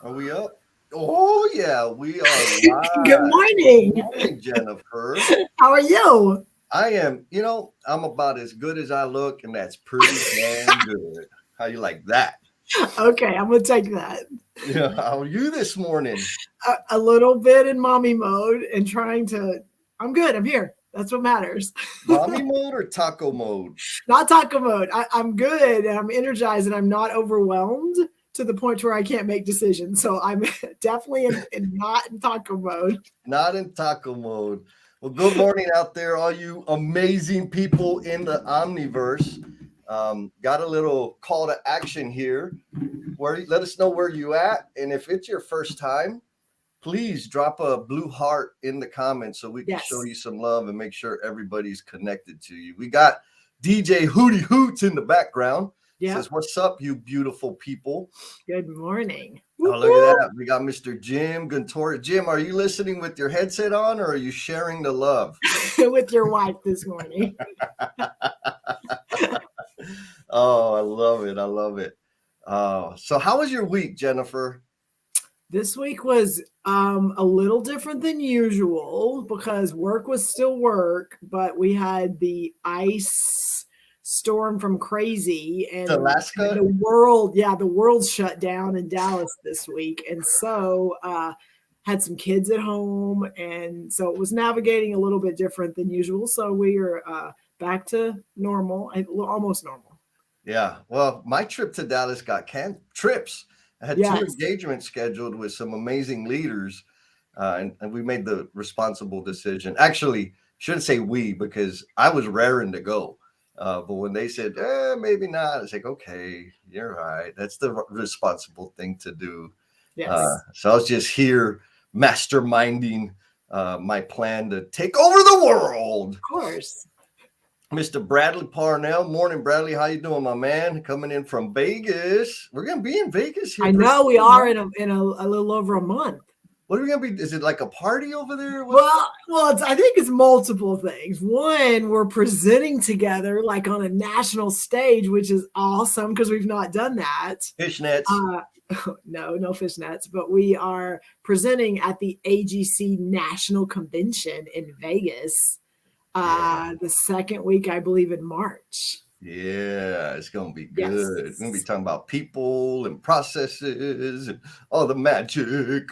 Are we up? Oh yeah, we are Good live. morning. Morning, Jennifer. How are you? I am, I'm about as good as I look, and that's pretty damn good. How you like that? Okay, I'm gonna take that. Yeah, how are you this morning? A little bit in mommy mode and trying to. I'm good. I'm here. That's what matters. Mommy mode or taco mode? Not taco mode. I'm good and I'm energized and I'm not overwhelmed to the point where I can't make decisions. So I'm definitely not in taco mode. Not in taco mode. Well, good morning out there, all you amazing people in the Omniverse. Got a little call to action here. Where let us know where you at, and if it's your first time, please drop a blue heart in the comments so we can show Yes. you some love and make sure everybody's connected to you. We got DJ Hootie Hoots in the background. Yep. Says, "What's up, you beautiful people?" Good morning. Oh, Whoop, look at whoop. that. We got Mr. Jim Guntori. Jim, are you listening with your headset on or are you sharing the love? With your wife this morning. Oh, I love it. I love it. So how was your week, Jennifer? This week was a little different than usual because work was still work, but we had the ice storm from crazy and Alaska? the world shut down in Dallas this week. And so had some kids at home. And so it was navigating a little bit different than usual. So we are back to normal, almost normal. Yeah. Well, my trip to Dallas got trips. I had two Yes. engagements scheduled with some amazing leaders, and we made the responsible decision. Actually, shouldn't say we because I was raring to go. But when they said, maybe not, it's like, okay, you're right. That's the responsible thing to do. Yes. So I was just here masterminding my plan to take over the world. Of course. Mr. Bradley Parnell. Morning, Bradley. How you doing, my man? Coming in from Vegas. We're gonna be in Vegas here I pretty know we soon, are huh? in a little over a month. What are we gonna be? Is it like a party over there? I think it's multiple things. One, we're presenting together like on a national stage, which is awesome because we've not done that. Fishnets. Uh, no fishnets, but we are presenting at the AGC National Convention in Vegas Yeah. the second week, I believe, in March. Yeah, it's gonna be Yes. good. We're gonna be talking about people and processes and all the magic.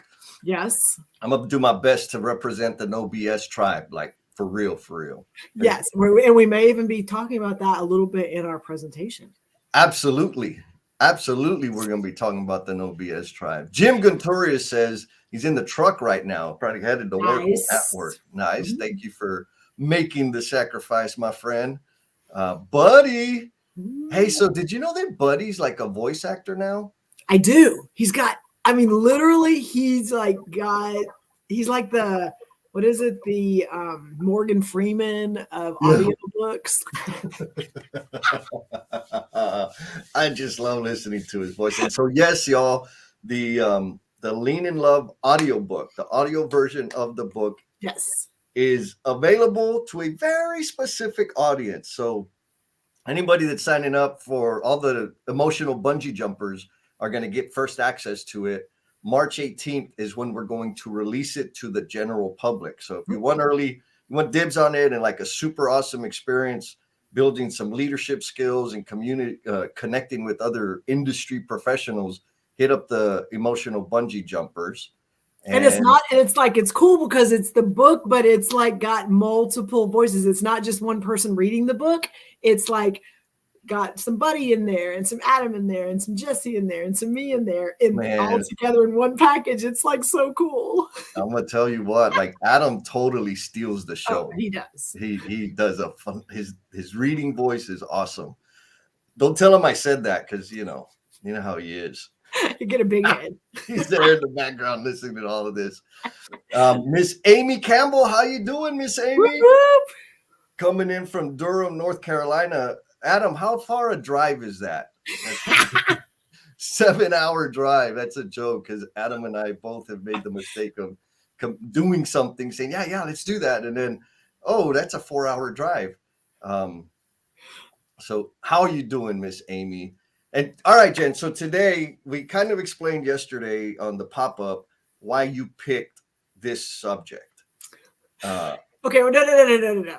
Yes. I'm gonna do my best to represent the No BS tribe, like for real, for real. Yes. And we may even be talking about that a little bit in our presentation. Absolutely. Absolutely. We're going to be talking about the No BS tribe. Jim Gunturia says he's in the truck right now, probably headed to work or at Nice. work. Nice. Mhm. Thank you for making the sacrifice, my friend. Buddy. Hey, so did you know that Buddy's like a voice actor now? I do. I mean, literally, he's like what is it? The Morgan Freeman of Yeah. audiobooks. I just love listening to his voice. And so, yes, y'all, the Lean in Love audiobook, the audio version of the book Yes. is available to a very specific audience. So anybody that's signing up for all the emotional bungee jumpers are going to get first access to it. March 18th is when we're going to release it to the general public. So if you want you want dibs on it and like a super awesome experience, building some leadership skills and community, connecting with other industry professionals, hit up the emotional bungee jumpers. And it's And not, and it's like, it's cool because it's the book, but it's like got multiple voices. It's not just one person reading the book. It's like got some Buddy in there and some Adam in there and some Jesse in there and some me in there and all man, together in one package. It's like so cool. I'm gonna tell you what, like Adam totally steals the Oh, show. he does. He does a fun. His reading voice is awesome. Don't tell him I said that because you know how he is. You get a big head. He's there in the background listening to all of this. Miss Amy Campbell, how you doing, Miss Whoop, Amy? whoop. Coming in from Durham, North Carolina. Adam, how far a drive is that? 7-hour drive. That's a joke because Adam and I both have made the mistake of doing something, saying, yeah, let's do that. And then, oh, that's a 4-hour drive. So how are you doing, Miss Amy? And all right, Jen. So today we kind of explained yesterday on the pop-up why you picked this subject. Okay, well, no.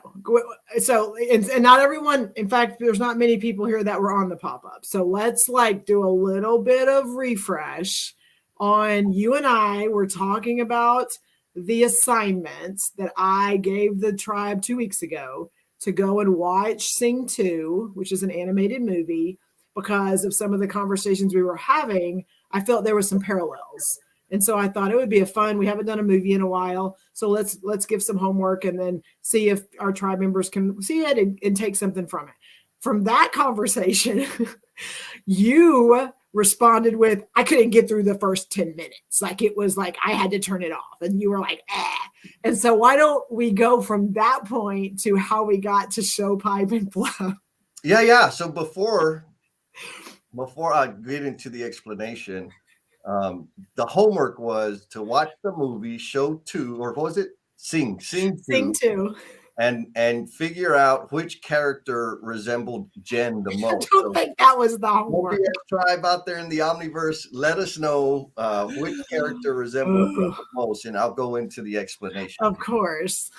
So, and not everyone, in fact, there's not many people here that were on the pop-up. So let's like do a little bit of refresh on you and I were talking about the assignments that I gave the tribe 2 weeks ago to go and watch Sing 2, which is an animated movie, because of some of the conversations we were having. I felt there were some parallels. And so I thought it would be a fun. We haven't done a movie in a while, so let's give some homework and then see if our tribe members can see it and take something from it. From that conversation, you responded with, "I couldn't get through the first 10 minutes. Like it was like I had to turn it off." And you were like, "Eh." And so why don't we go from that point to how we got to Show Pipe and Fluff? Yeah. So before I get into the explanation. The homework was to watch the movie Show 2, or what was it? Sing 2. And figure out which character resembled Jen the most. I don't think that was the homework. Tribe out there in the Omniverse, let us know which character resembled Jen the most, and I'll go into the explanation. Of course.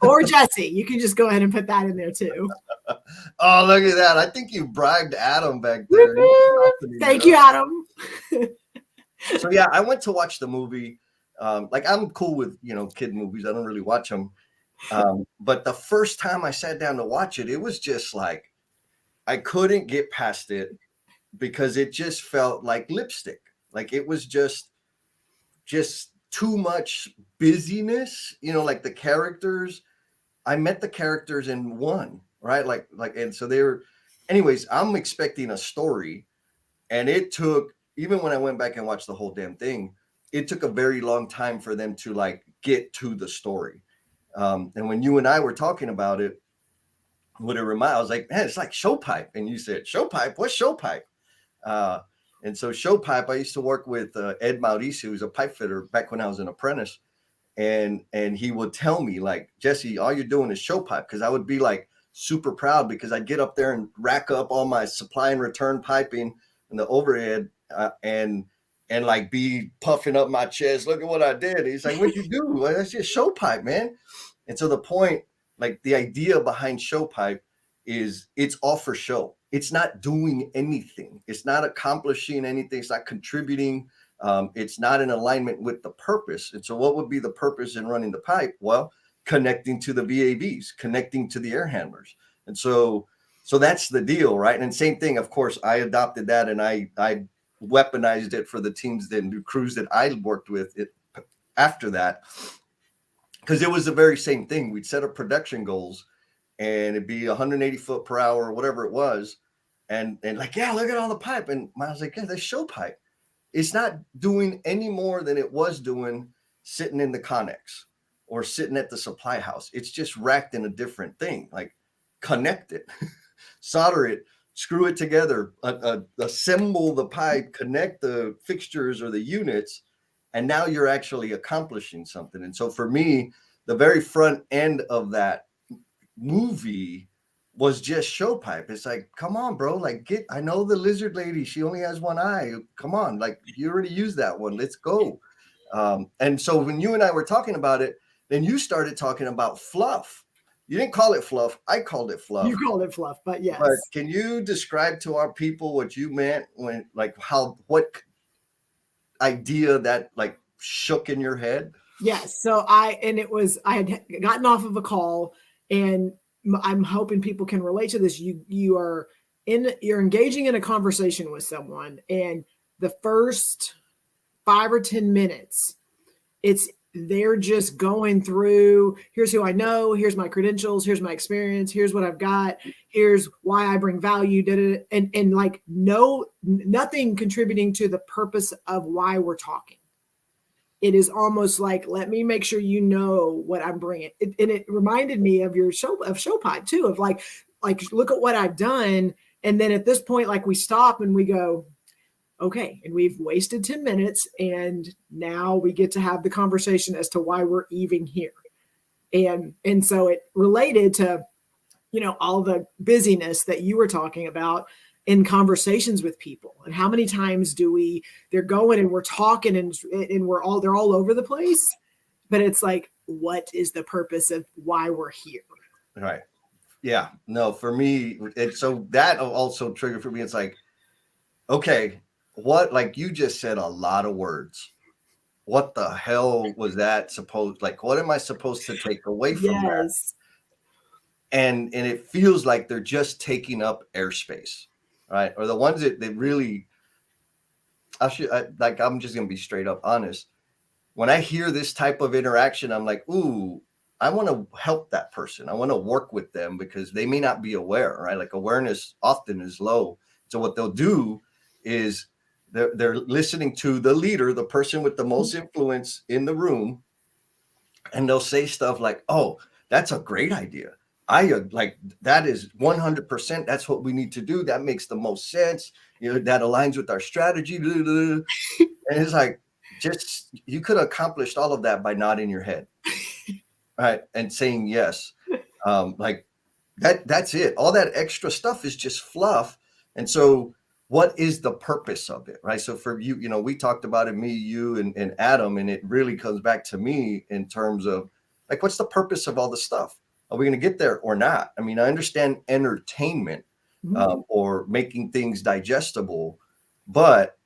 Or Jesse. You can just go ahead and put that in there too. Oh, look at that. I think you bribed Adam back there. Thank you, Adam. So yeah, I went to watch the movie. Like I'm cool with kid movies. I don't really watch them. But the first time I sat down to watch it, it was just like I couldn't get past it because it just felt like lipstick. Like it was just too much busyness. Like the characters. I met the characters in one, right? Like, and so they were. Anyways, I'm expecting a story, and it took. Even when I went back and watched the whole damn thing, it took a very long time for them to like get to the story. And when you and I were talking about it, what it reminded, I was like, man, it's like Show Pipe. And you said, Show Pipe? What's Show Pipe? And so Show Pipe, I used to work with Ed Mauricio, who's a pipe fitter back when I was an apprentice. And he would tell me like, Jesse, all you're doing is Show Pipe. Cause I would be like super proud because I'd get up there and rack up all my supply and return piping and the overhead. And like be puffing up my chest. Look at what I did. He's like, "What'd you do?" Well, that's just Show Pipe, man. And so the point, like the idea behind Show Pipe is it's all for show. It's not doing anything. It's not accomplishing anything. It's not contributing. It's not in alignment with the purpose. And so what would be the purpose in running the pipe? Well, connecting to the VAVs, connecting to the air handlers. And so that's the deal, right? And same thing, of course, I adopted that and I weaponized it for the teams and the crews that I worked with after that, because it was the very same thing. We'd set up production goals and it'd be 180 foot per hour or whatever it was. And like, yeah, look at all the pipe. And I was like, yeah, that's Show Pipe. It's not doing any more than it was doing sitting in the Connex or sitting at the supply house. It's just racked in a different thing, like connect it, solder it, screw it together, assemble the pipe, connect the fixtures or the units, and now you're actually accomplishing something. And so for me, the very front end of that movie was just Show Pipe. It's like, come on, bro, like I know the lizard lady, she only has one eye. Come on, like you already used that one. Let's go. And so when you and I were talking about it, then you started talking about Fluff. You didn't call it Fluff. I called it Fluff. You called it Fluff, but yes. But can you describe to our people what you meant when, like, what idea that like shook in your head? Yes. So I had gotten off of a call, and I'm hoping people can relate to this. You're engaging in a conversation with someone, and the first 5 or 10 minutes, they're just going through, here's who I know, here's my credentials, here's my experience, here's what I've got, here's why I bring value, and like nothing contributing to the purpose of why we're talking. It is almost like, let me make sure you know what I'm bringing. And it reminded me of your Show Pipe too, of like, look at what I've done. And then at this point, like we stop and we go, okay, and we've wasted 10 minutes, and now we get to have the conversation as to why we're even here. And so it related to, all the busyness that you were talking about. in conversations with people. And how many times they're going and we're talking and they're all over the place, but it's like, what is the purpose of why we're here? Right. Yeah. No, for me, so that also triggered for me. It's like, okay, what, like you just said a lot of words. What the hell was that supposed, like, what am I supposed to take away from that? And it feels like they're just taking up airspace, right? Or the ones that really, I'm just going to be straight up honest. When I hear this type of interaction, I'm like, ooh, I want to help that person. I want to work with them because they may not be aware, right? Like awareness often is low. So what they'll do is they're listening to the leader, the person with the most influence in the room, and they'll say stuff like, oh, that's a great idea. I like, that is 100%. That's what we need to do. That makes the most sense. You know, that aligns with our strategy. And it's like, just, you could accomplish all of that by nodding your head, right? And saying yes. Like that's it. All that extra stuff is just fluff. And so what is the purpose of it, right? So for you, you know, we talked about it, me, you, and Adam, and it really comes back to me in terms of like, what's the purpose of all the stuff? Are we going to get there or not? I mean, I understand entertainment or making things digestible, but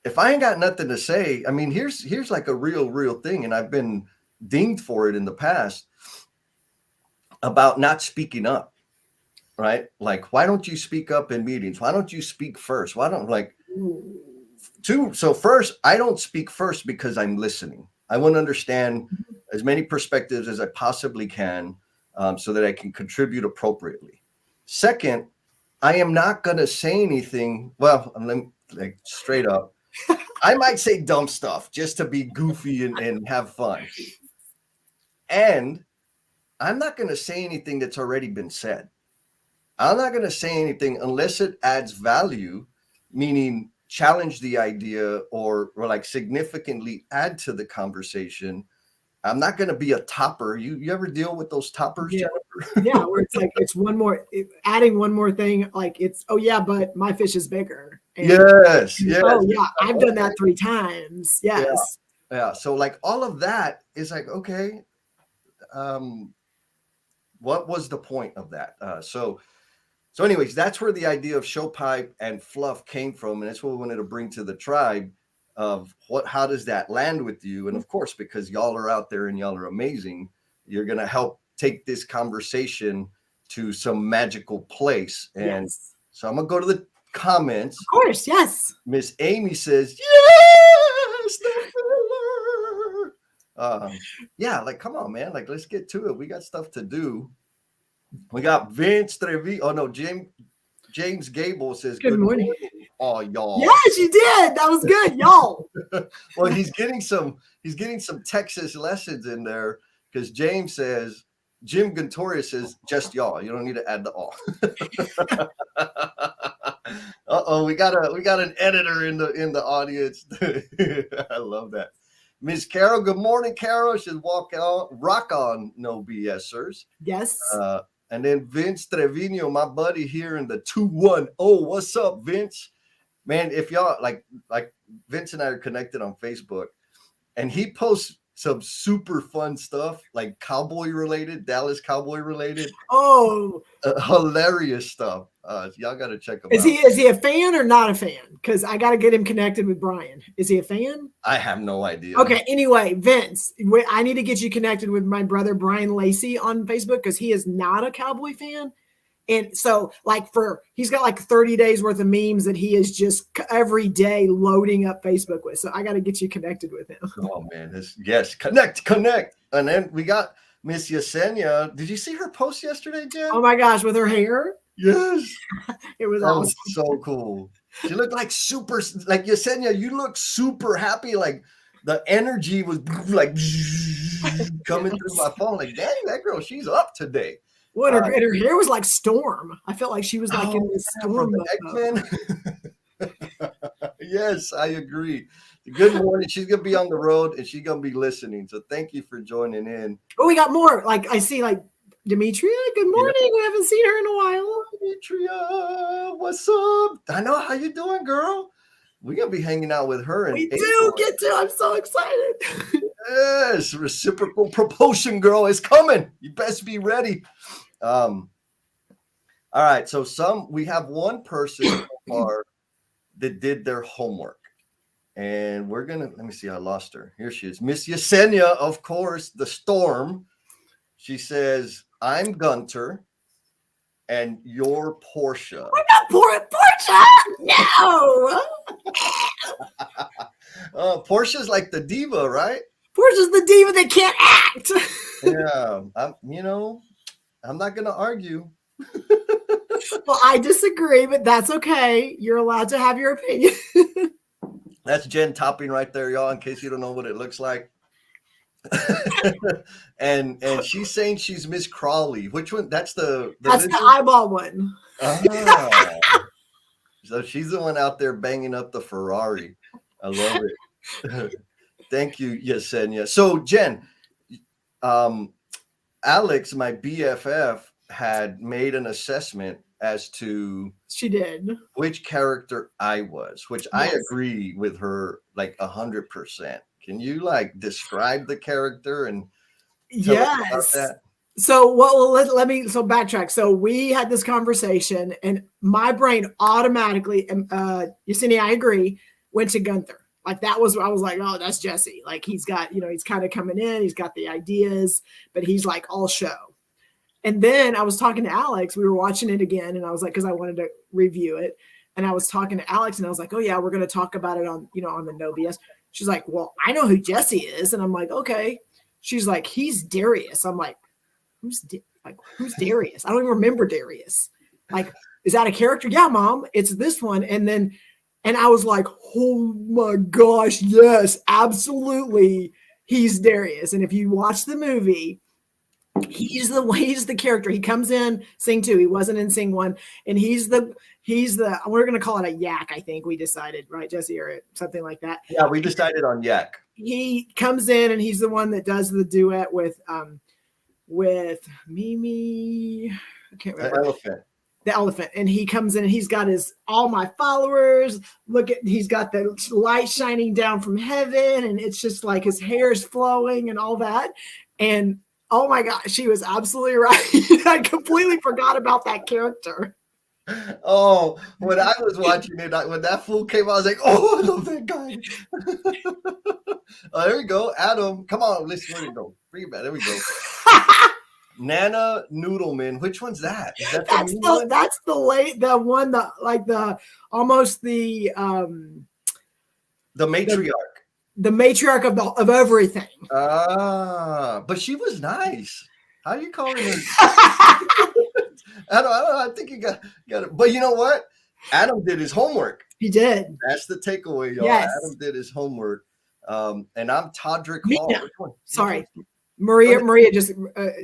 if I ain't got nothing to say, I mean, here's like a real thing, and I've been dinged for it in the past about not speaking up, right? Like, why don't you speak up in meetings? Why don't you speak first? Why don't so first, I don't speak first because I'm listening. I want to understand as many perspectives as I possibly can so that I can contribute appropriately. Second, I am not going to say anything. Well, like straight up, I might say dumb stuff just to be goofy and have fun. And I'm not going to say anything that's already been said. I'm not going to say anything unless it adds value, meaning challenge the idea or like significantly add to the conversation. I'm not going to be a topper. You ever deal with those toppers? Yeah. Yeah, where it's like it's adding one more thing, like it's, oh yeah, but my fish is bigger. And, yes. Oh yeah, I've done that 3 times. Yes. Yeah. So like all of that is like, okay, what was the point of that? So anyways, that's where the idea of show pipe and fluff came from, and that's what we wanted to bring to the tribe of how does that land with you? And of course, because y'all are out there and y'all are amazing, you're gonna help take this conversation to some magical place. And so I'm gonna go to the comments. Of course, yes. Miss Amy says, yes, the filler. Yeah, like come on, man. Like let's get to it. We got stuff to do. We got Vince Trevi. Oh no, James Gable says good morning. Oh, y'all. Yes, you did. That was good, y'all. Well, he's getting some Texas lessons in there because Jim Gontoria says just y'all. You don't need to add the all. Uh-oh, we got an editor in the audience. I love that. Miss Carol, good morning, Carol. She's rock on, no BSers. Yes. And then Vince Trevino, my buddy here in the 210. What's up, Vince? Man, if y'all like Vince and I are connected on Facebook, and he posts some super fun stuff, like cowboy related, Dallas Cowboy related. Oh, hilarious stuff. Y'all got to check him out. Is he a fan or not a fan? Because I got to get him connected with Brian. Is he a fan? I have no idea. Okay. Anyway, Vince, I need to get you connected with my brother Brian Lacy on Facebook because he is not a Cowboy fan. And so he's got like 30 days worth of memes that he is just every day loading up Facebook with. So I got to get you connected with him. Oh man. Yes. Connect. And then we got Miss Yesenia. Did you see her post yesterday, Jen? Oh my gosh. With her hair. Yes. It was awesome. So cool. She looked like Yesenia, you look super happy. Like the energy was like coming through my phone. Like, dang, that girl, she's up today. What her hair was like Storm. I felt like she was like in this Storm. Yes, I agree. Good morning. She's gonna be on the road and she's gonna be listening. So thank you for joining in. Oh, we got more. Like I see, like Demetria. Good morning. We haven't seen her in a while. Demetria, what's up? I know, how you doing, girl? We're gonna be hanging out with her in We April. do get to. I'm so excited. Yes, reciprocal propulsion, girl, is coming. You best be ready. All right, so we have one person so far that did their homework. And we're gonna, let me see, I lost her. Here she is. Miss Yesenia, of course, the storm. She says, I'm Gunter and you're Portia. We're not Portia. No. Portia's like the diva, right? Portia's the diva that can't act. Yeah, I'm not gonna argue. Well, I disagree, but that's okay. You're allowed to have your opinion. That's Jen Topping right there, y'all, in case you don't know what it looks like. and she's saying she's Miss Crawley. Which one? That's the eyeball one. So she's the one out there banging up the Ferrari. I love it. Thank you, Yesenia. So Jen, Alex, my BFF, had made an assessment as to she did which character I was, which yes. I agree with her like 100%. Can you like describe the character and tell us about that? So let me backtrack. So we had this conversation and my brain automatically, Yesenia, I agree, went to Gunther. Like I was like, oh, that's Jesse. Like he's got, he's kind of coming in, he's got the ideas, but he's like all show. And then I was talking to Alex, we were watching it again. And I was like, cause I wanted to review it. And I was talking to Alex and I was like, oh yeah, we're going to talk about it on, on the No BS. She's like, well, I know who Jesse is. And I'm like, okay. She's like, he's Darius. I'm like, who's Darius? I don't even remember Darius. Like, is that a character? Yeah, Mom, it's this one. And I was like, oh my gosh, yes, absolutely. He's Darius. And if you watch the movie, he's the character. He comes in Sing 2. He wasn't in Sing 1. And he's the, we're going to call it a yak. I think we decided, right, Jesse, or something like that. Yeah, we decided on yak. He comes in and he's the one that does the duet with Mimi. I can't remember. The elephant. And he comes in and he's got all my followers. He's got the light shining down from heaven. And it's just like his hair is flowing and all that. And oh my God, she was absolutely right. I completely forgot about that character. Oh, when I was watching it, when that fool came out, I was like, oh, I love that guy. Oh, there we go. Adam, come on, listen, where we go? Bring it back. There we go. Nana Noodleman. Which one's that? Is that that's the one almost the matriarch. The matriarch of everything. But she was nice. How are you calling her? I don't know. I think you got it. But you know what? Adam did his homework. He did. That's the takeaway, y'all. Yes. Adam did his homework. And I'm Todrick Hall. Which one? Sorry. Maria just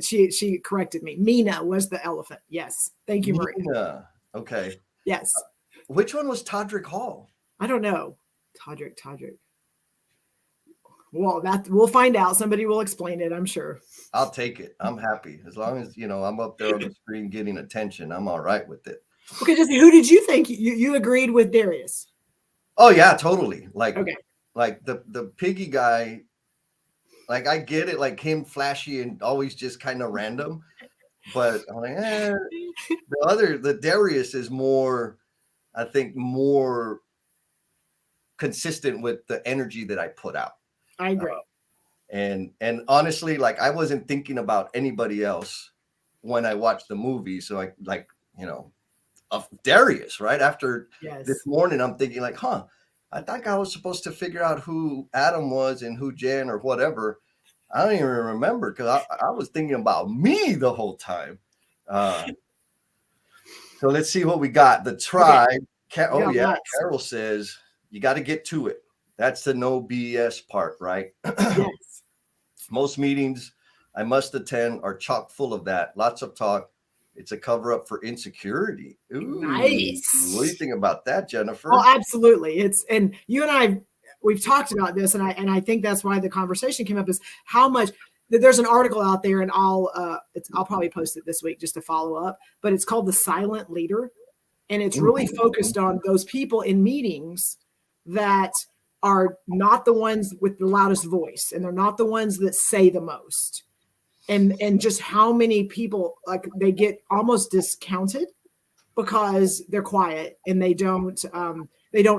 she corrected me. Mina was the elephant. Yes. Thank you, Maria. Mina. Okay. Yes. Which one was Todrick Hall? I don't know. Todrick. Well, we'll find out. Somebody will explain it, I'm sure. I'll take it. I'm happy. As long as, I'm up there on the screen getting attention, I'm all right with it. Okay, Jesse, who did you think you agreed with Darius? Oh, yeah, totally. Like, okay. Like the piggy guy, like I get it, like him flashy and always just kind of random. But I'm like, the Darius is more, I think, more consistent with the energy that I put out. I agree. And honestly, like I wasn't thinking about anybody else when I watched the movie. So of Darius, right? After this morning, I'm thinking like, I think I was supposed to figure out who Adam was and who Jen or whatever. I don't even remember because I was thinking about me the whole time. So let's see what we got. The tribe. Okay. Carol says you got to get to it. That's the no BS part, right? Yes. Most meetings I must attend are chock full of that. Lots of talk. It's a cover up for insecurity. Ooh, nice. What do you think about that, Jennifer? Oh, absolutely. And you and we've talked about this, and I think that's why the conversation came up is how much there's an article out there, and I'll probably post it this week just to follow up. But it's called The Silent Leader, and it's really focused on those people in meetings that are not the ones with the loudest voice, and they're not the ones that say the most, and just how many people, like, they get almost discounted because they're quiet and they don't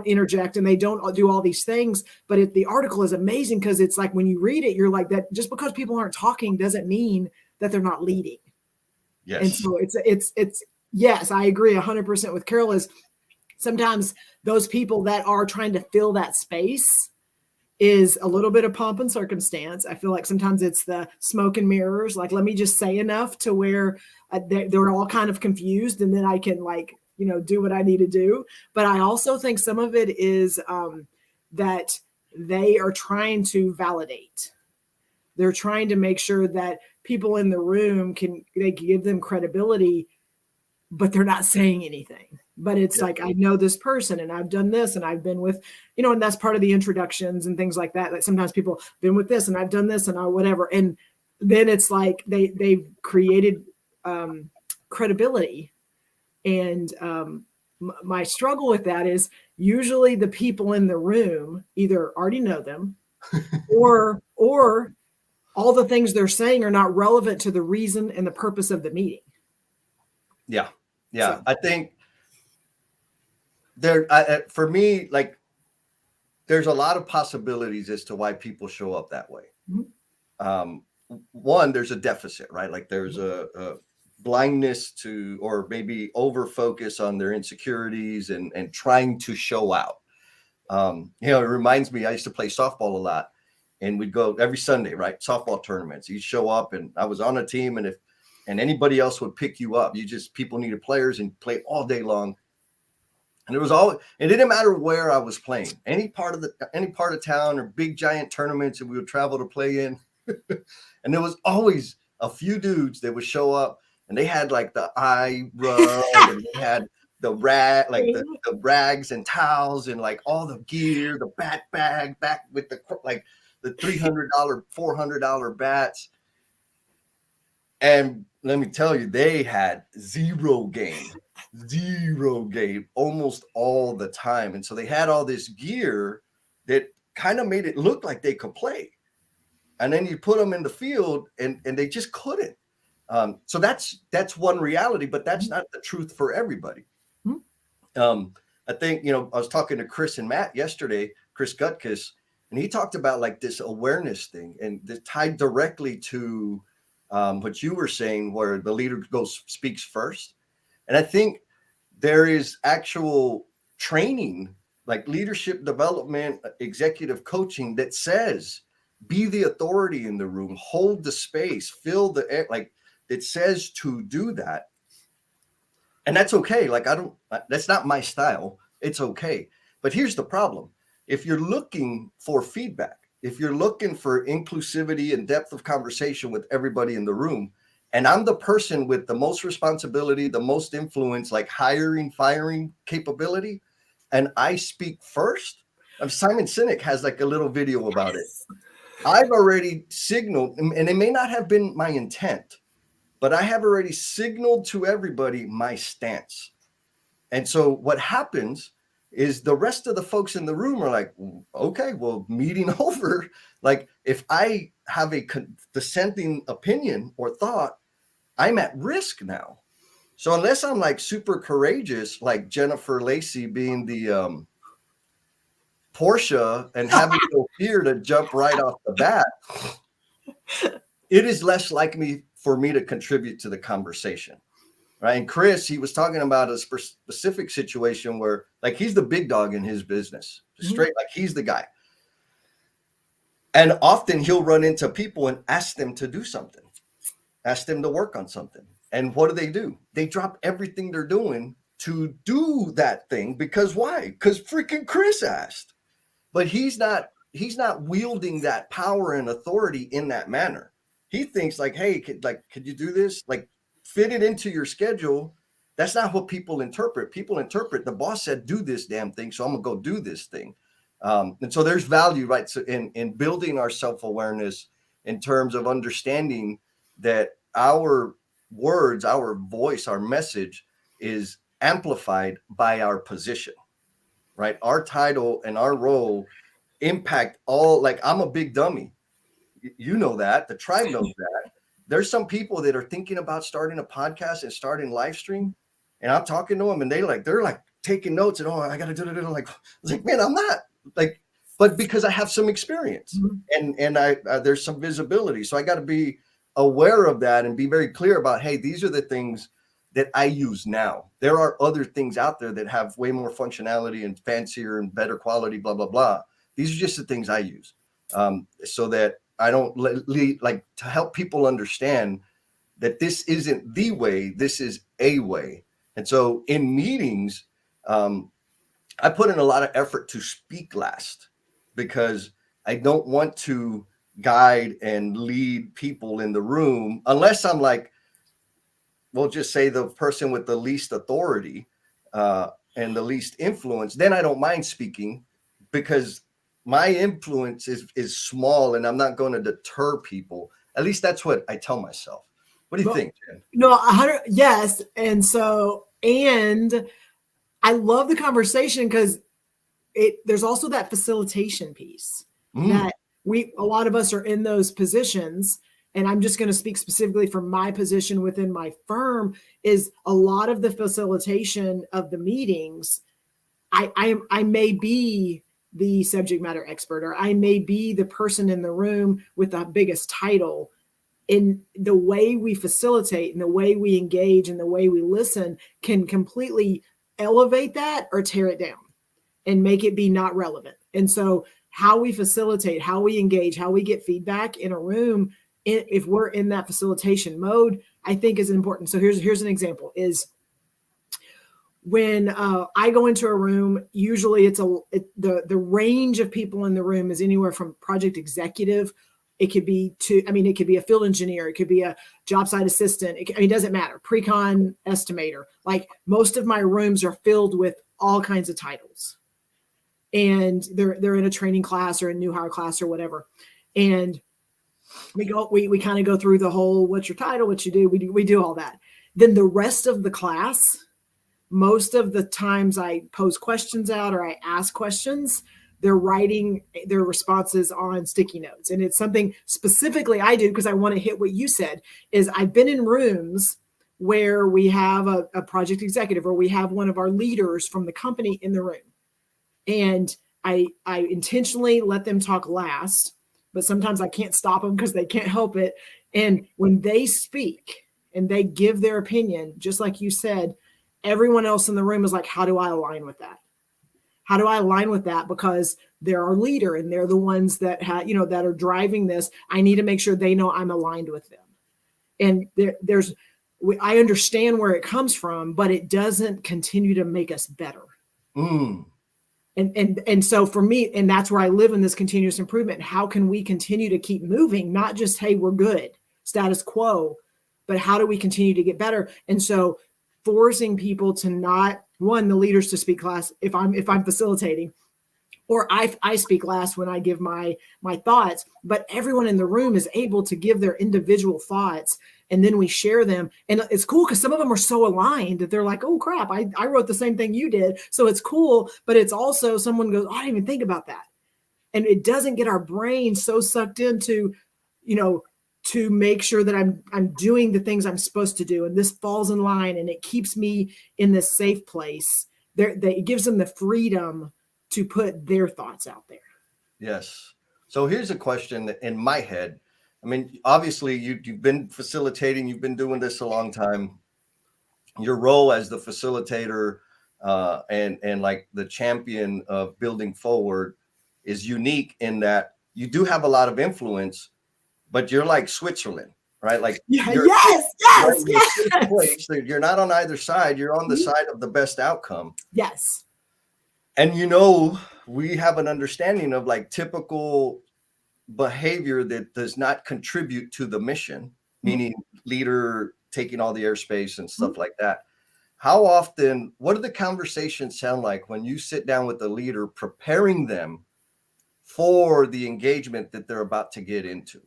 interject and they don't do all these things. But the article is amazing because it's like, when you read it, you're like, that just because people aren't talking doesn't mean that they're not leading. Yes. And so it's yes, I agree 100% with Carol. Is sometimes those people that are trying to fill that space is a little bit of pomp and circumstance. I feel like sometimes it's the smoke and mirrors. Like, let me just say enough to where they're all kind of confused, and then I can, like, do what I need to do. But I also think some of it is that they are trying to validate. They're trying to make sure that people in the room they give them credibility, but they're not saying anything. But it's like, I know this person, and I've done this, and I've been with, and that's part of the introductions and things like that. Like, sometimes people been with this, and I've done this, and whatever. And then it's like they've created credibility. And my struggle with that is usually the people in the room either already know them or all the things they're saying are not relevant to the reason and the purpose of the meeting. Yeah. So. I think for me, like, there's a lot of possibilities as to why people show up that way. Mm-hmm. One, there's a deficit, right? Like, there's a blindness to, or maybe over focus on their insecurities and trying to show out. It reminds me, I used to play softball a lot, and we'd go every Sunday, right? Softball tournaments. You'd show up, and I was on a team, and anybody else would pick you up. People needed players, and play all day long. And it didn't matter where I was playing, any part of town, or big giant tournaments that we would travel to play in. And there was always a few dudes that would show up, and they had like the eye rub, and they had the the rags and towels, and like all the gear, the bat bag back with the $300, $400 bats. And let me tell you, they had zero game almost all the time. And so they had all this gear that kind of made it look like they could play. And then you put them in the field, and they just couldn't. So that's one reality, but that's not the truth for everybody. I think, I was talking to Chris and Matt yesterday, Chris Gutkus, and he talked about like this awareness thing, and this tied directly to what you were saying, where the leader speaks first. And I think there is actual training, like leadership development, executive coaching, that says, be the authority in the room, hold the space, fill the air, like, it says to do that. And that's okay. Like, that's not my style. It's okay. But here's the problem. If you're looking for feedback, if you're looking for inclusivity and depth of conversation with everybody in the room, and I'm the person with the most responsibility, the most influence, like hiring, firing capability, and I speak first, Simon Sinek has like a little video about it. I've already signaled, and it may not have been my intent, but I have already signaled to everybody my stance. And so what happens is the rest of the folks in the room are like, okay, well, meeting over. Like, if I have a dissenting opinion or thought, I'm at risk now. So unless I'm like super courageous, like Jennifer Lacy being the Portia and having no fear to jump right off the bat, it is less likely for me to contribute to the conversation. Right. And Chris, he was talking about a specific situation where, like, he's the big dog in his business, straight, like he's the guy. And often he'll run into people and ask them to do something, ask them to work on something. And what do? They drop everything they're doing to do that thing. Because why? Because freaking Chris asked. But he's not wielding that power and authority in that manner. He thinks like, hey, could you do this? Like, fit it into your schedule. That's not what people interpret. People interpret, the boss said, do this damn thing, so I'm gonna go do this thing. And so there's value, right? So in building our self-awareness, in terms of understanding that our words, our voice, our message is amplified by our position, right? Our title and our role impact all. Like, I'm a big dummy. You know that. The tribe knows that. There's some people that are thinking about starting a podcast and starting live stream, and I'm talking to them, and they're like taking notes, and I gotta do it. Like, I was like, man, I'm not like, but because I have some experience, and I there's some visibility, so I got to be aware of that and be very clear about, hey, these are the things that I use now. There are other things out there that have way more functionality and fancier and better quality, blah blah blah. These are just the things I use, so that I don't like to help people understand that this isn't the way, this is a way. And so in meetings, I put in a lot of effort to speak last, because I don't want to guide and lead people in the room unless I'm like, we'll just say the person with the least authority and the least influence. Then I don't mind speaking, because my influence is small and I'm not going to deter people. At least that's what I tell myself. What do you think, Jen? No, 100. Yes. And so, and I love the conversation because there's also that facilitation piece that a lot of us are in those positions. And I'm just going to speak specifically from my position within my firm, is a lot of the facilitation of the meetings. I may be the subject matter expert, or I may be the person in the room with the biggest title. In the way we facilitate and the way we engage and the way we listen can completely elevate that or tear it down and make it be not relevant. And so how we facilitate, how we engage, how we get feedback in a room, if we're in that facilitation mode, I think is important. So here's an example is, when I go into a room, usually the range of people in the room is anywhere from project executive. It could be it could be a field engineer. It could be a job site assistant. It doesn't matter. Pre-con estimator. Like, most of my rooms are filled with all kinds of titles, and they're in a training class or a new hire class or whatever. And we kind of go through the whole, what's your title, what you do. We do all that. Then the rest of the class, most of the times I pose questions out or I ask questions, they're writing their responses on sticky notes. And it's something specifically I do because I want to hit what you said, is I've been in rooms where we have a project executive, or we have one of our leaders from the company in the room. And I intentionally let them talk last, but sometimes I can't stop them because they can't help it. And when they speak and they give their opinion, just like you said, everyone else in the room is like, how do I align with that? How do I align with that? Because they're our leader and they're the ones that that are driving this. I need to make sure they know I'm aligned with them. And I understand where it comes from, but it doesn't continue to make us better. And so for me, and that's where I live in this continuous improvement. How can we continue to keep moving? Not just, hey, we're good, status quo, but how do we continue to get better? And so forcing people to not, the leaders to speak last if I'm facilitating, or I speak last when I give my thoughts, but everyone in the room is able to give their individual thoughts, and then we share them. And it's cool because some of them are so aligned that they're like, oh crap, I wrote the same thing you did. So it's cool, but it's also someone goes, I didn't even think about that. And it doesn't get our brain so sucked into, to make sure that I'm doing the things I'm supposed to do, and this falls in line, and it keeps me in this safe place. It gives them the freedom to put their thoughts out there. Yes. So here's a question in my head. I mean, obviously you've been facilitating, you've been doing this a long time. Your role as the facilitator and like the champion of building forward is unique in that you do have a lot of influence, but you're like Switzerland, right? Like, yes. You're not on either side. You're on the side of the best outcome. Yes. And we have an understanding of like typical behavior that does not contribute to the mission, meaning leader taking all the airspace and stuff like that. How often, what do the conversations sound like when you sit down with the leader, preparing them for the engagement that they're about to get into?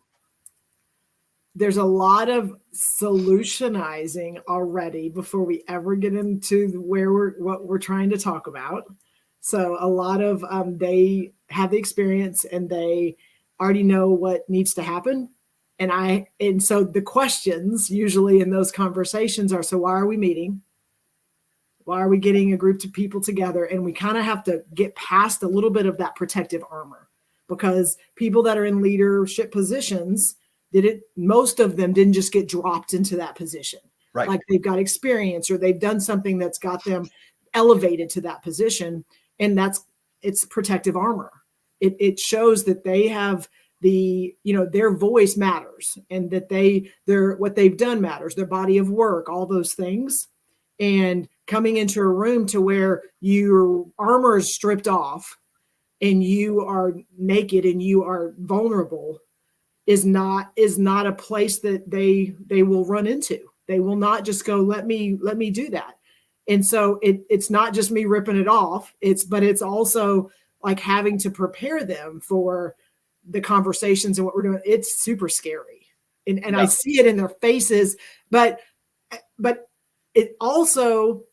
there's a lot of solutionizing already before we ever get into what we're trying to talk about. So a lot of they have the experience and they already know what needs to happen. And so the questions usually in those conversations are, so why are we meeting? Why are we getting a group of people together? And we kind of have to get past a little bit of that protective armor, because people that are in leadership positions most of them didn't just get dropped into that position. Right. Like they've got experience or they've done something that's got them elevated to that position. And it's protective armor. It shows that they have their voice matters, and that what they've done matters, their body of work, all those things. And coming into a room to where your armor is stripped off and you are naked and you are vulnerable is not a place that they will run into. They will not just go, let me do that. And so it's not just me ripping it off. But it's also like having to prepare them for the conversations and what we're doing. It's super scary. And yeah. I see it in their faces, but it also,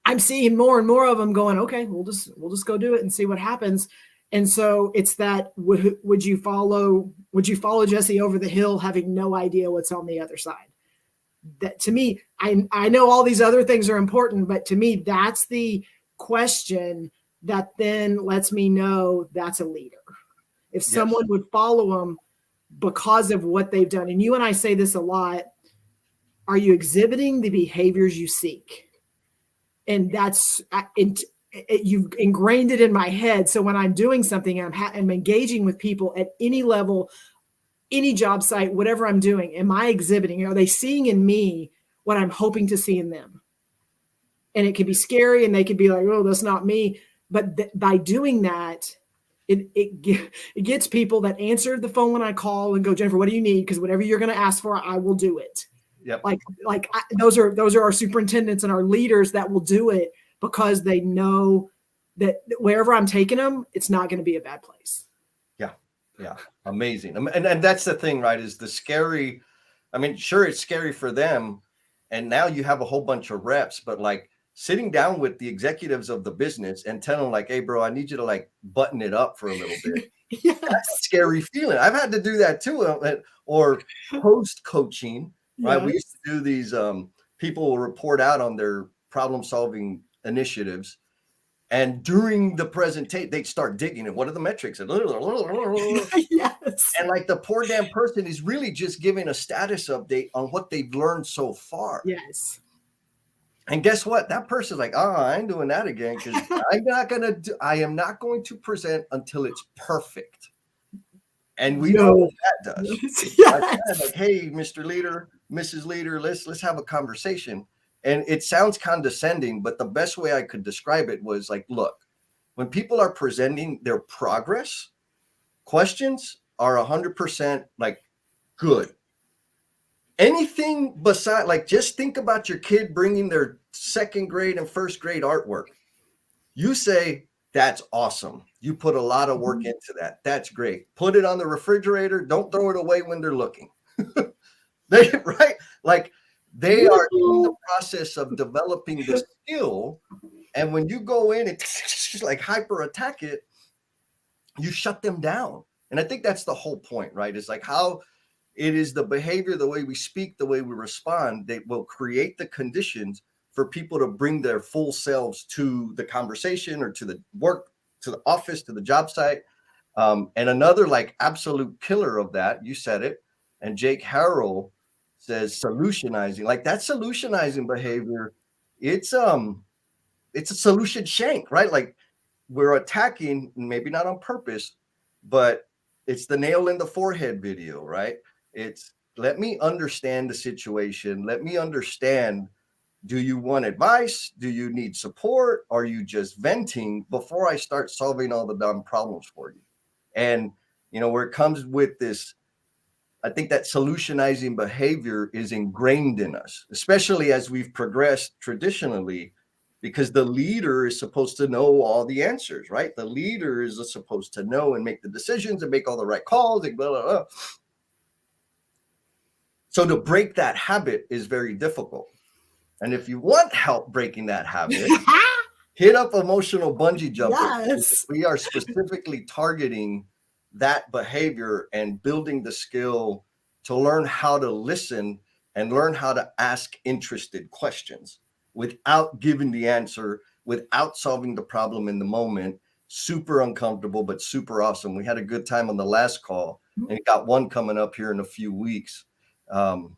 I'm seeing more and more of them going, okay, we'll just go do it and see what happens. And so it's that, would you follow Jesse over the hill having no idea what's on the other side? That, to me, I know all these other things are important, but to me, that's the question that then lets me know that's a leader. If someone would follow them because of what they've done, and you and I say this a lot, are you exhibiting the behaviors you seek? And that's you've ingrained it in my head. So when I'm doing something, I'm engaging with people at any level, any job site, whatever I'm doing, am I exhibiting? Are they seeing in me what I'm hoping to see in them? And it can be scary, and they could be like, oh, that's not me. But by doing that, it gets people that answer the phone when I call and go, Jennifer, what do you need? Because whatever you're going to ask for, I will do it. Yep. Those are our superintendents and our leaders that will do it, because they know that wherever I'm taking them, it's not going to be a bad place. Yeah. Amazing. And that's the thing, right? Is the scary, I mean, sure, it's scary for them. And now you have a whole bunch of reps, but like sitting down with the executives of the business and telling them like, hey, bro, I need you to like button it up for a little bit. Yes. That's a scary feeling. I've had to do that too. Or post coaching, right? Yes. We used to do these, people will report out on their problem solving initiatives. And during the presentation, they'd start digging and what are the metrics? Yes. And like the poor damn person is really just giving a status update on what they've learned so far. Yes. And guess what? That person's like, I ain't doing that again, because I am not going to present until it's perfect. And we know what that does. Yes. Like, hey, Mr. Leader, Mrs. Leader, let's have a conversation. And it sounds condescending, but the best way I could describe it was like, look, when people are presenting their progress, questions are 100% like good. Anything beside, like, just think about your kid bringing their second grade and first grade artwork. You say, that's awesome. You put a lot of work into that. That's great. Put it on the refrigerator. Don't throw it away when they're looking. Right? Like, they are in the process of developing the skill. And when you go in and like hyper attack it, you shut them down. And I think that's the whole point, right? It's like how it is the behavior, the way we speak, the way we respond, they will create the conditions for people to bring their full selves to the conversation or to the work, to the office, to the job site. And another like absolute killer of that, you said it, and Jake Harrell says solutionizing. Like that solutionizing behavior, it's a solution shank, right? Like we're attacking, maybe not on purpose, but it's the nail in the forehead video, right? It's let me understand the situation. Let me understand. Do you want advice? Do you need support? Are you just venting before I start solving all the dumb problems for you? And, you know, where it comes with this, I think that solutionizing behavior is ingrained in us, especially as we've progressed traditionally, because the leader is supposed to know all the answers, right? The leader is supposed to know and make the decisions and make all the right calls and blah, blah, blah. So to break that habit is very difficult. And if you want help breaking that habit, hit up emotional bungee jumping. Yes. We are specifically targeting that behavior and building the skill to learn how to listen and learn how to ask interested questions without giving the answer, without solving the problem in the moment. Super uncomfortable, but super awesome. We had a good time on the last call, and got one coming up here in a few weeks. But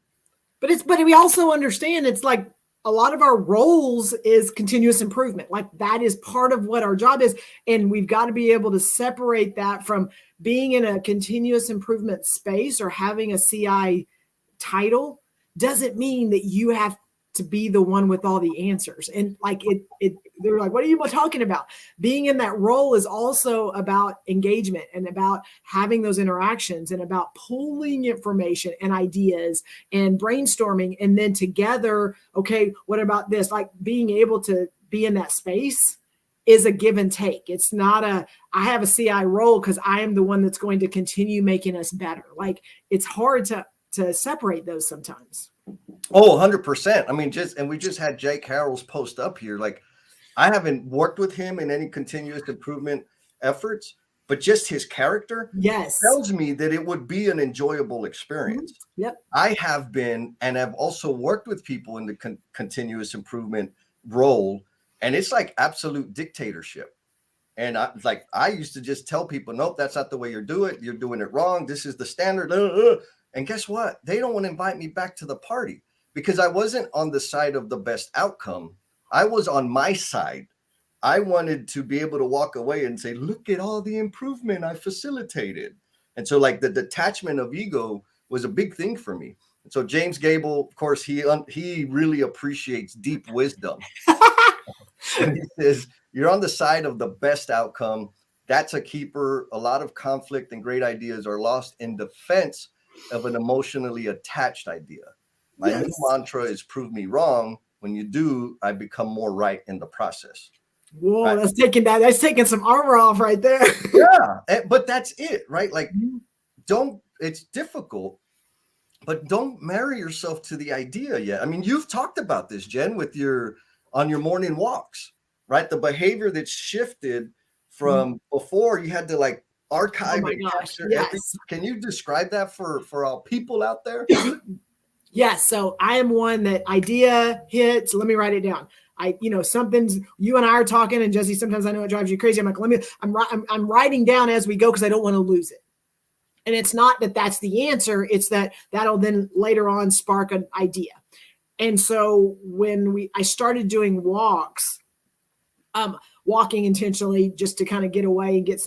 we also understand it's like a lot of our roles is continuous improvement. Like that is part of what our job is. And we've got to be able to separate that from being in a continuous improvement space or having a CI title doesn't mean that you have to be the one with all the answers. And like they're like, what are you talking about? Being in that role is also about engagement and about having those interactions and about pulling information and ideas and brainstorming. And then together, okay, what about this? Like being able to be in that space is a give and take. It's not I have a CI role because I am the one that's going to continue making us better. Like it's hard to separate those sometimes. Oh, 100%. I mean, we just had Jake Harrell's post up here. Like, I haven't worked with him in any continuous improvement efforts, but just his character tells me that it would be an enjoyable experience. Mm-hmm. Yep. I have been and have also worked with people in the continuous improvement role, and it's like absolute dictatorship. And I used to just tell people, nope, that's not the way you do it. You're doing it wrong. This is the standard. And guess what? They don't want to invite me back to the party because I wasn't on the side of the best outcome. I was on my side. I wanted to be able to walk away and say, look at all the improvement I facilitated. And so like the detachment of ego was a big thing for me. And so James Gable, of course, he really appreciates deep wisdom. And he says, you're on the side of the best outcome. That's a keeper. A lot of conflict and great ideas are lost in defense of an emotionally attached idea. My new mantra is prove me wrong. When you do, I become more right in the process. Whoa, right? That's taking some armor off right there. Yeah, but that's it, right? Like, it's difficult, but don't marry yourself to the idea yet. I mean, you've talked about this, Jen, on your morning walks, right? The behavior that's shifted from before you had to like archive and capture everything. Can you describe that for all people out there? Yes. So I am one that idea hits. Let me write it down. Something's, you and I are talking, and Jesse, sometimes I know it drives you crazy. I'm like, I'm writing down as we go because I don't want to lose it. And it's not that that's the answer. It's that'll then later on spark an idea. And so when I started doing walks, walking intentionally just to kind of get away and get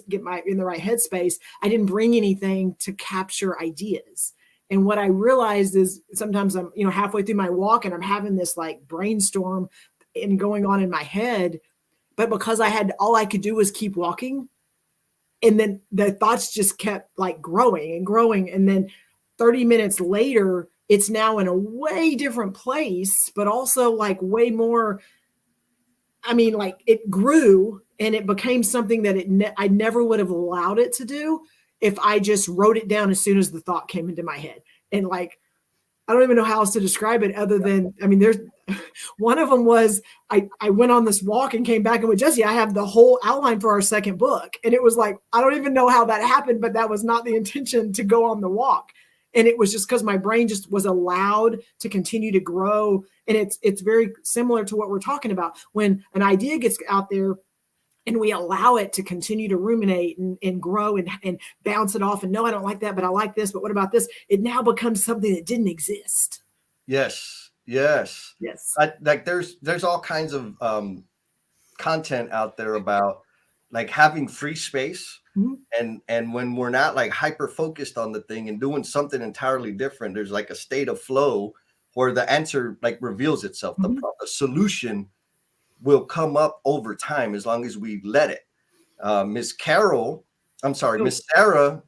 in the right headspace, I didn't bring anything to capture ideas. And what I realized is sometimes I'm, halfway through my walk and I'm having this like brainstorm and going on in my head, but because all I could do was keep walking. And then the thoughts just kept like growing and growing. And then 30 minutes later, it's now in a way different place, but also like way more. I mean, like it grew and it became something that I never would have allowed it to do if I just wrote it down as soon as the thought came into my head. And like, I don't even know how else to describe it other than, I mean, there's one of them was I went on this walk and came back and with Jesse, I have the whole outline for our second book. And it was like, I don't even know how that happened, but that was not the intention to go on the walk. And it was just because my brain just was allowed to continue to grow. And it's very similar to what we're talking about. When an idea gets out there and we allow it to continue to ruminate and grow and bounce it off. And no, I don't like that, but I like this. But what about this? It now becomes something that didn't exist. Yes. Like there's all kinds of content out there about like having free space. Mm-hmm. And when we're not like hyper focused on the thing and doing something entirely different, there's like a state of flow where the answer like reveals itself. Mm-hmm. The solution will come up over time as long as we let it. Miss Sarah.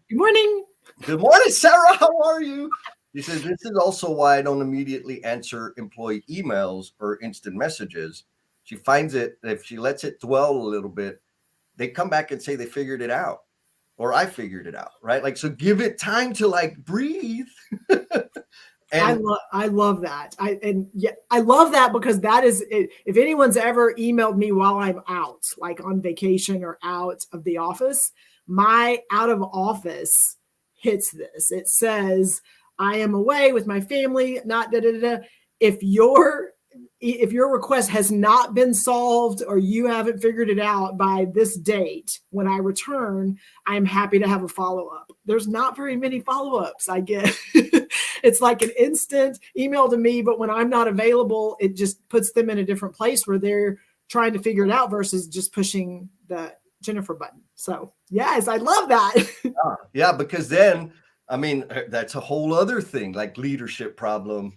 Good morning. Good morning, Sarah. How are you? She says, this is also why I don't immediately answer employee emails or instant messages. She finds it, if she lets it dwell a little bit, they come back and say they figured it out or I figured it out, right? Like, so give it time to like breathe. And I love that. I love that because that is it. If anyone's ever emailed me while I'm out, like on vacation or out of the office, my out of office hits this. It says, I am away with my family, not da da da. If your request has not been solved or you haven't figured it out by this date, when I return, I'm happy to have a follow-up. There's not very many follow-ups I get. It's like an instant email to me, but when I'm not available, it just puts them in a different place where they're trying to figure it out versus just pushing the Jennifer button. So yes, I love that. Yeah, because then, I mean, that's a whole other thing, like leadership problem.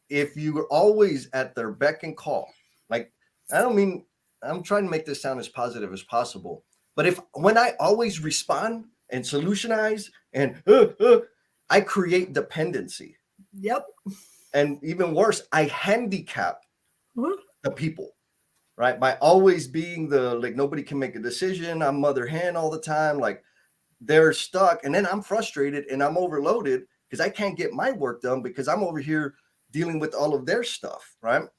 If you are always at their beck and call, like, I don't mean, I'm trying to make this sound as positive as possible, but when I always respond and solutionize and I create dependency. Yep. And even worse, I handicap Mhm. the people, right? By always being like, nobody can make a decision. I'm mother hen all the time. Like, they're stuck. And then I'm frustrated and I'm overloaded because I can't get my work done because I'm over here dealing with all of their stuff, right?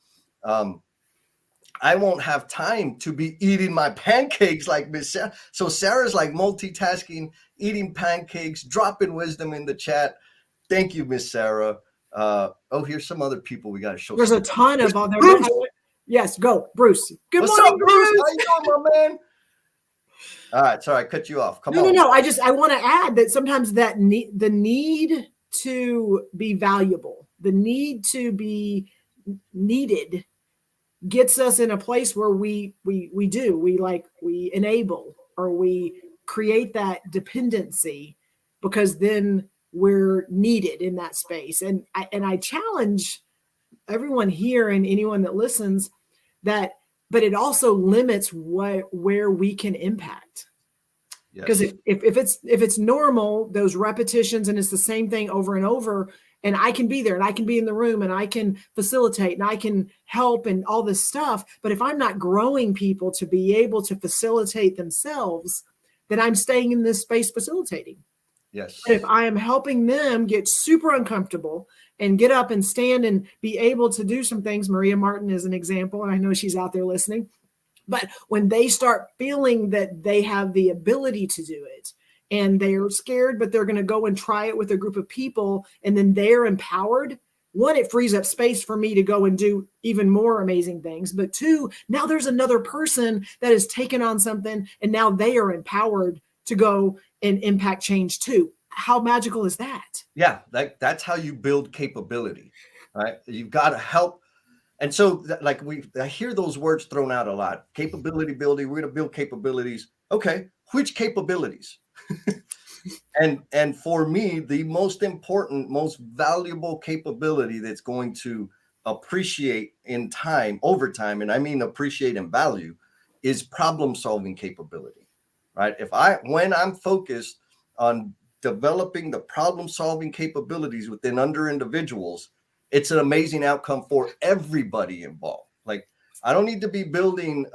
I won't have time to be eating my pancakes like Miss Sarah. So Sarah's like multitasking, eating pancakes, dropping wisdom in the chat. Thank you, Miss Sarah. Here's some other people we got to show. There's a ton of other. Yes, go, Bruce. Good What's morning, up, Bruce? How you doing, my man? All right, sorry, I cut you off. Come on. No. I want to add that sometimes that the need to be valuable, the need to be needed, gets us in a place where we enable or we create that dependency because then we're needed in that space. And I challenge everyone here and anyone that listens that, but it also limits where we can impact. Because if it's normal, those repetitions, and it's the same thing over and over, and I can be there and I can be in the room and I can facilitate and I can help and all this stuff. But if I'm not growing people to be able to facilitate themselves, then I'm staying in this space facilitating. Yes. But if I am helping them get super uncomfortable and get up and stand and be able to do some things, Maria Martin is an example, and I know she's out there listening. But when they start feeling that they have the ability to do it and they're scared, but they're going to go and try it with a group of people, and then they're empowered, one, it frees up space for me to go and do even more amazing things. But two, now there's another person that has taken on something and now they are empowered to go and impact change too. How magical is that? Yeah, that's how you build capability, right? You've got to help. And so, like, I hear those words thrown out a lot. Capability building. We're going to build capabilities. Okay, which capabilities? and for me, the most important, most valuable capability that's going to appreciate in time, over time, and I mean appreciate in value, is problem-solving capability, right? When I'm focused on developing the problem-solving capabilities within individuals, it's an amazing outcome for everybody involved. Like, I don't need to be building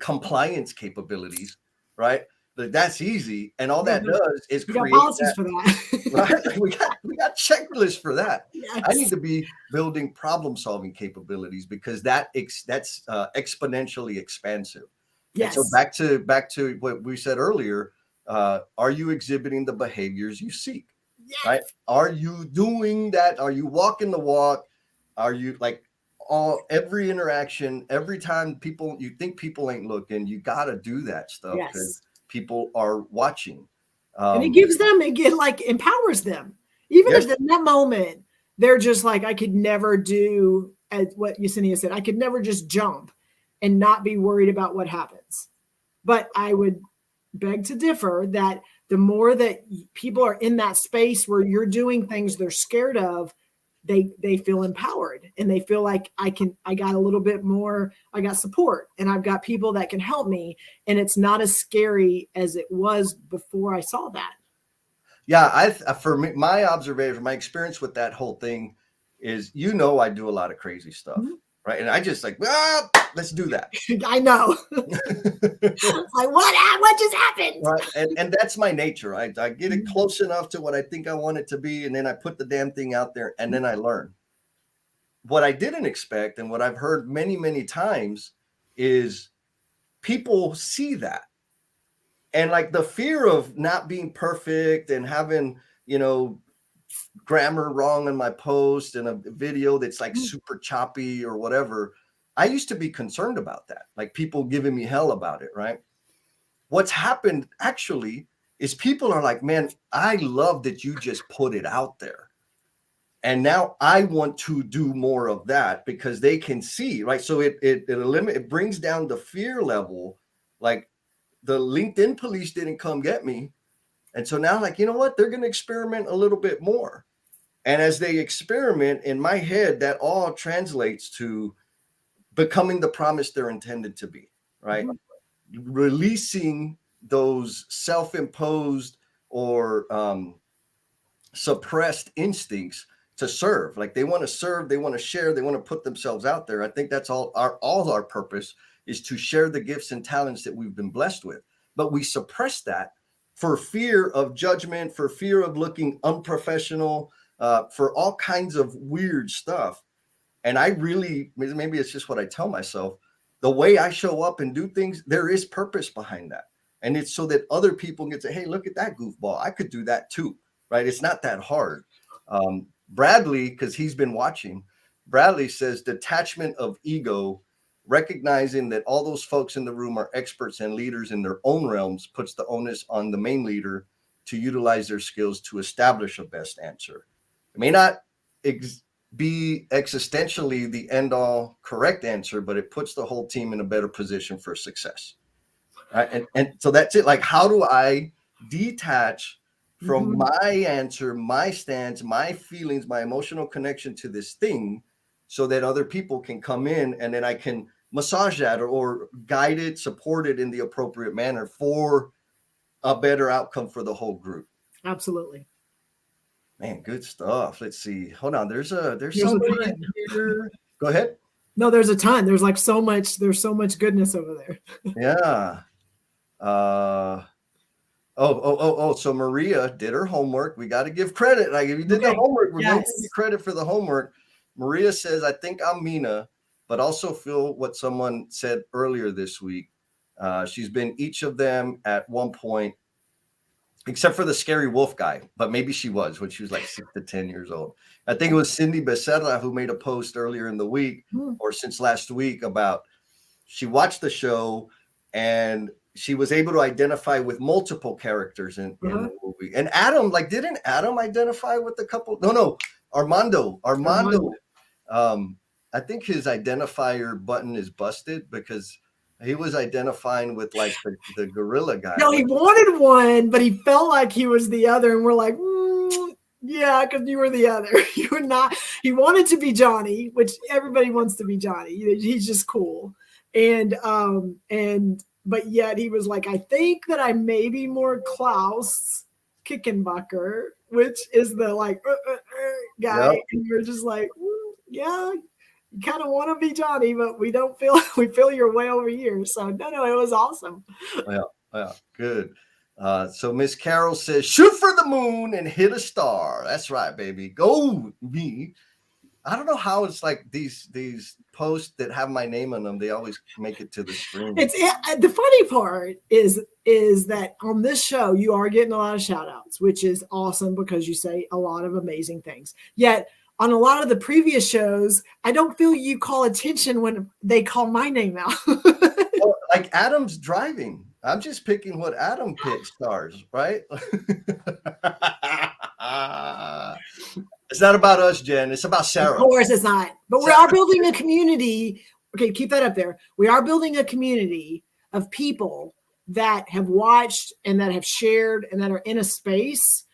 compliance capabilities, right? But that's easy, and all that does is create policies for that. Right? we got checklists for that. Yes. I need to be building problem-solving capabilities because that's exponentially expansive. Yes. And so back to what we said earlier. Are you exhibiting the behaviors you seek? Yes. Right? Are you doing that? Are you walking the walk? Are you like every interaction, every time you think people ain't looking, you got to do that stuff because people are watching. And it empowers them. Even if in that moment, they're just like, I could never do, as what Yesenia said, I could never just jump and not be worried about what happens. But I would beg to differ that the more that people are in that space where you're doing things they're scared of, they feel empowered and they feel like I got a little bit more, I got support and I've got people that can help me. And it's not as scary as it was before I saw that. Yeah. For me, my observation, my experience with that whole thing is, I do a lot of crazy stuff. Mm-hmm. right? And I just like, let's do that. I know. Like, what just happened? Right. And that's my nature. I get it close enough to what I think I want it to be, and then I put the damn thing out there, and then I learn. What I didn't expect, and what I've heard many, many times, is people see that. And like the fear of not being perfect and having, grammar wrong in my post and a video that's like super choppy or whatever. I used to be concerned about that, like people giving me hell about it, right? What's happened actually is people are like, man, I love that you just put it out there. And now I want to do more of that because they can see, right? So it brings down the fear level. Like the LinkedIn police didn't come get me. And so now, like, you know what? They're going to experiment a little bit more. And as they experiment, in my head, that all translates to becoming the promise they're intended to be, right? Mm-hmm. Releasing those self-imposed or suppressed instincts to serve. Like they want to serve, they want to share, they want to put themselves out there. I think that's all our purpose is to share the gifts and talents that we've been blessed with. But we suppress that for fear of judgment, for fear of looking unprofessional, for all kinds of weird stuff. And I really, maybe it's just what I tell myself, the way I show up and do things, there is purpose behind that. And it's so that other people get to, hey, look at that goofball. I could do that too, right? It's not that hard. Bradley, because he's been watching, Bradley says detachment of ego, recognizing that all those folks in the room are experts and leaders in their own realms, puts the onus on the main leader to utilize their skills to establish a best answer. It may not be existentially the end all correct answer, but it puts the whole team in a better position for success. Right? And so that's it. Like, how do I detach from my answer, my stance, my feelings, my emotional connection to this thing so that other people can come in and then I can massage that or guide it, support it in the appropriate manner for a better outcome for the whole group. Absolutely. Man, good stuff. Let's see. Hold on. There's somebody here. Go ahead. No, there's a ton. There's like so much goodness over there. Yeah. So Maria did her homework. We got to give credit. Like if you did the homework, we're going to give you credit for the homework. Maria says, I think I'm Mina, but also feel what someone said earlier this week. She's been each of them at one point, except for the scary wolf guy, but maybe she was when she was like 6 to 10 years old. I think it was Cindy Becerra who made a post earlier in the week or since last week about she watched the show and she was able to identify with multiple characters in the movie. And Adam, like, didn't Adam identify with a couple? No, Armando. I think his identifier button is busted because he was identifying with like the gorilla guy. No, he wanted one, but he felt like he was the other. And we're like, yeah, because you were the other. You were not. He wanted to be Johnny, which everybody wants to be Johnny. He's just cool. But yet he was like, I think that I may be more Klaus Kickenbucker, which is the like guy. Yep. And you're just like, yeah, you kind of want to be Johnny, but we feel you're way over here. So no, it was awesome. Yeah, good. So Miss Carol says, shoot for the moon and hit a star. That's right, baby. Go me. I don't know how it's like these posts that have my name on them. They always make it to the screen. The funny part is that on this show, you are getting a lot of shout outs, which is awesome because you say a lot of amazing things. Yet on a lot of the previous shows, I don't feel you call attention when they call my name out. Well, like Adam's driving. I'm just picking what Adam picked stars, right? It's not about us, Jen. It's about Sarah. Of course it's not. But we are building a community. Okay, keep that up there. We are building a community of people that have watched and that have shared and that are in a space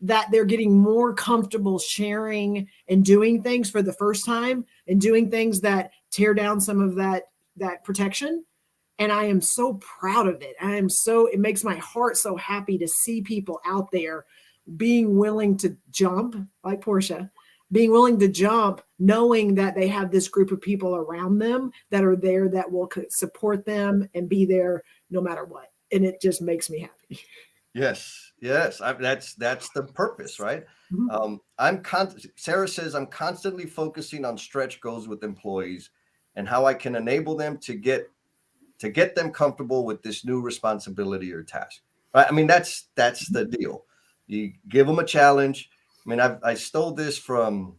that they're getting more comfortable sharing and doing things for the first time and doing things that tear down some of that protection. And I am so proud of it. It makes my heart so happy to see people out there being willing to jump like Portia, being willing to jump, knowing that they have this group of people around them that are there that will support them and be there no matter what. And it just makes me happy. Yes, yes. That's the purpose, right? Mhm. Sarah says I'm constantly focusing on stretch goals with employees and how I can enable them to get them comfortable with this new responsibility or task. Right? I mean, that's the deal. You give them a challenge. I mean, I stole this from,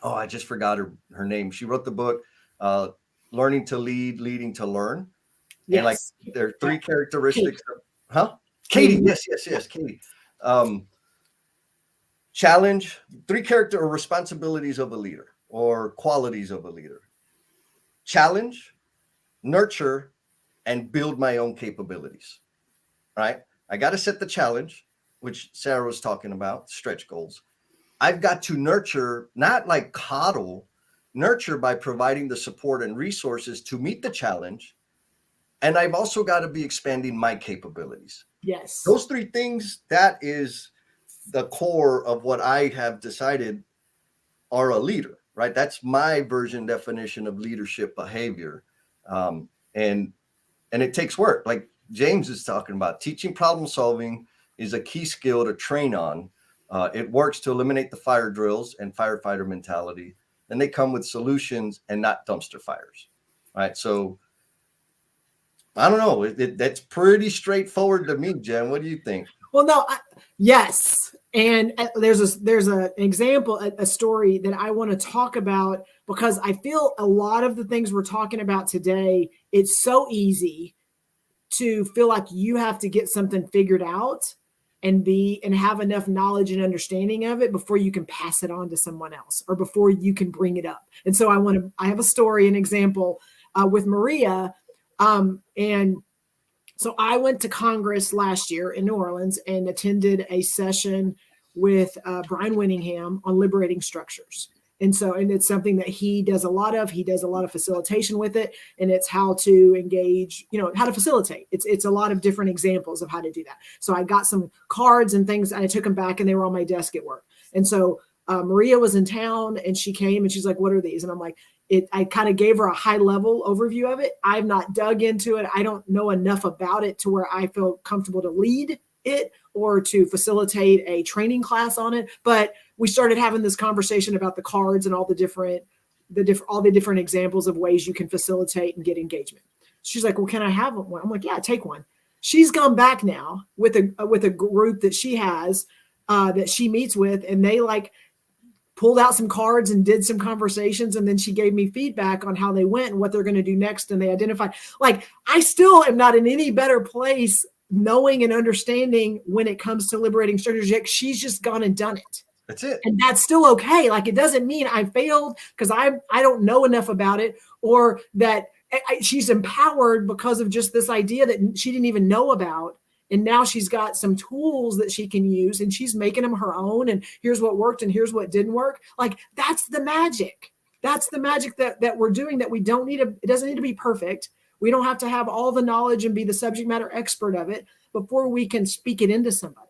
oh, I just forgot her name. She wrote the book, Learning to Lead, Leading to Learn. And like Yes. there are three Yeah. characteristics. Katie. Huh? Katie. Katie. Yes, Katie. Challenge, three character or responsibilities of a leader or qualities of a leader. Challenge, nurture, and build my own capabilities. Right? I got to set the challenge, which Sarah was talking about, stretch goals. I've got to nurture, not like coddle, nurture by providing the support and resources to meet the challenge. And I've also got to be expanding my capabilities. Yes. Those three things, that is the core of what I have decided are a leader, right? That's my version definition of leadership behavior. And it takes work. Like James is talking about, teaching problem solving is a key skill to train on. It works to eliminate the fire drills and firefighter mentality. And they come with solutions and not dumpster fires, right? So I don't know. That's pretty straightforward to me, Jen. What do you think? Well, no, yes. And there's an example, a story that I want to talk about because I feel a lot of the things we're talking about today, it's so easy to feel like you have to get something figured out and have enough knowledge and understanding of it before you can pass it on to someone else or before you can bring it up. And so I have a story, an example with Maria. And so I went to Congress last year in New Orleans and attended a session with Brian Winningham on liberating structures. And it's something that he does a lot of. He does a lot of facilitation with it, and it's how to engage, how to facilitate. It's a lot of different examples of how to do that. So I got some cards and things, and I took them back, and they were on my desk at work. And so Maria was in town, and she came, and she's like, "What are these?" And I'm like, I kind of gave her a high level overview of it. I've not dug into it. I don't know enough about it to where I feel comfortable to lead it or to facilitate a training class on it. But we started having this conversation about the cards and all the different examples of ways you can facilitate and get engagement. She's like, "Well, can I have one?" I'm like, "Yeah, take one." She's gone back now with a group that she has that she meets with, and they pulled out some cards and did some conversations. And then she gave me feedback on how they went and what they're going to do next. And they identified, I still am not in any better place knowing and understanding when it comes to liberating structures. She's just gone and done it. That's it. And that's still okay. It doesn't mean I failed because I don't know enough about it, or that she's empowered because of just this idea that she didn't even know about. And now she's got some tools that she can use, and she's making them her own. And here's what worked and here's what didn't work. That's the magic. That's the magic that we're doing, that we don't need it doesn't need to be perfect. We don't have to have all the knowledge and be the subject matter expert of it before we can speak it into somebody.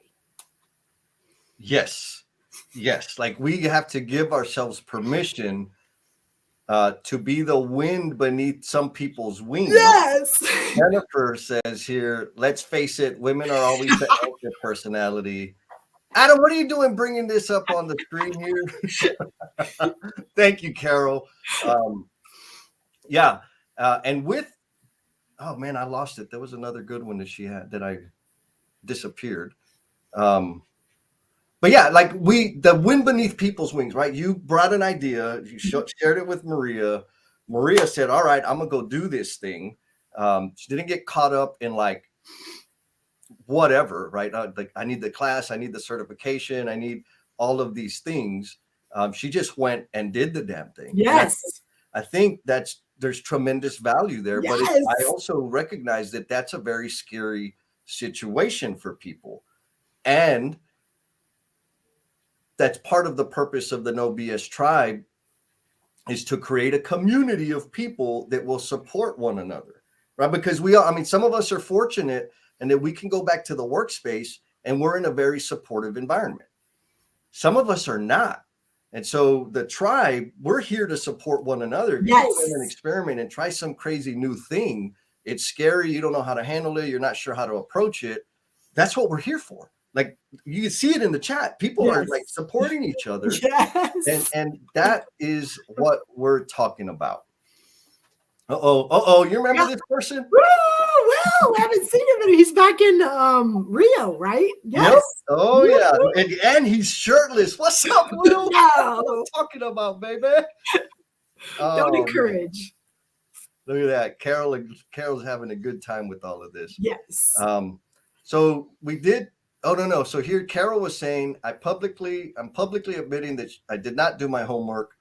Yes. We have to give ourselves permission to be the wind beneath some people's wings. Yes. Jennifer says here, let's face it, women are always the anchor personality. Adam, what are you doing bringing this up on the screen here? Thank you, Carol. And with, oh man, I lost it. There was another good one that she had that I disappeared. But yeah, the wind beneath people's wings, right? You brought an idea, you shared it with Maria. Maria said, all right, I'm going to go do this thing. She didn't get caught up in whatever, right? I need the class, I need the certification, I need all of these things. She just went and did the damn thing. Yes. I think there's tremendous value there, yes. But I also recognize that that's a very scary situation for people. And that's part of the purpose of the No BS Tribe, is to create a community of people that will support one another, right? Because some of us are fortunate and that we can go back to the workspace and we're in a very supportive environment. Some of us are not. And so the tribe, we're here to support one another. If you Yes. go in and experiment and try some crazy new thing, it's scary. You don't know how to handle it. You're not sure how to approach it. That's what we're here for. Like, you can see it in the chat. People are like supporting each other. Yes. And that is what we're talking about. Uh-oh. You remember this person? Woo! Well, I haven't seen him, but he's back in Rio, right? Yes. Yep. Oh, yeah. And he's shirtless. What's up, Will? No. What I'm talking about, baby. Don't encourage. Man. Look at that. Carol's having a good time with all of this. Yes. So we did. Oh, no. So here Carol was saying, I'm publicly admitting that I did not do my homework.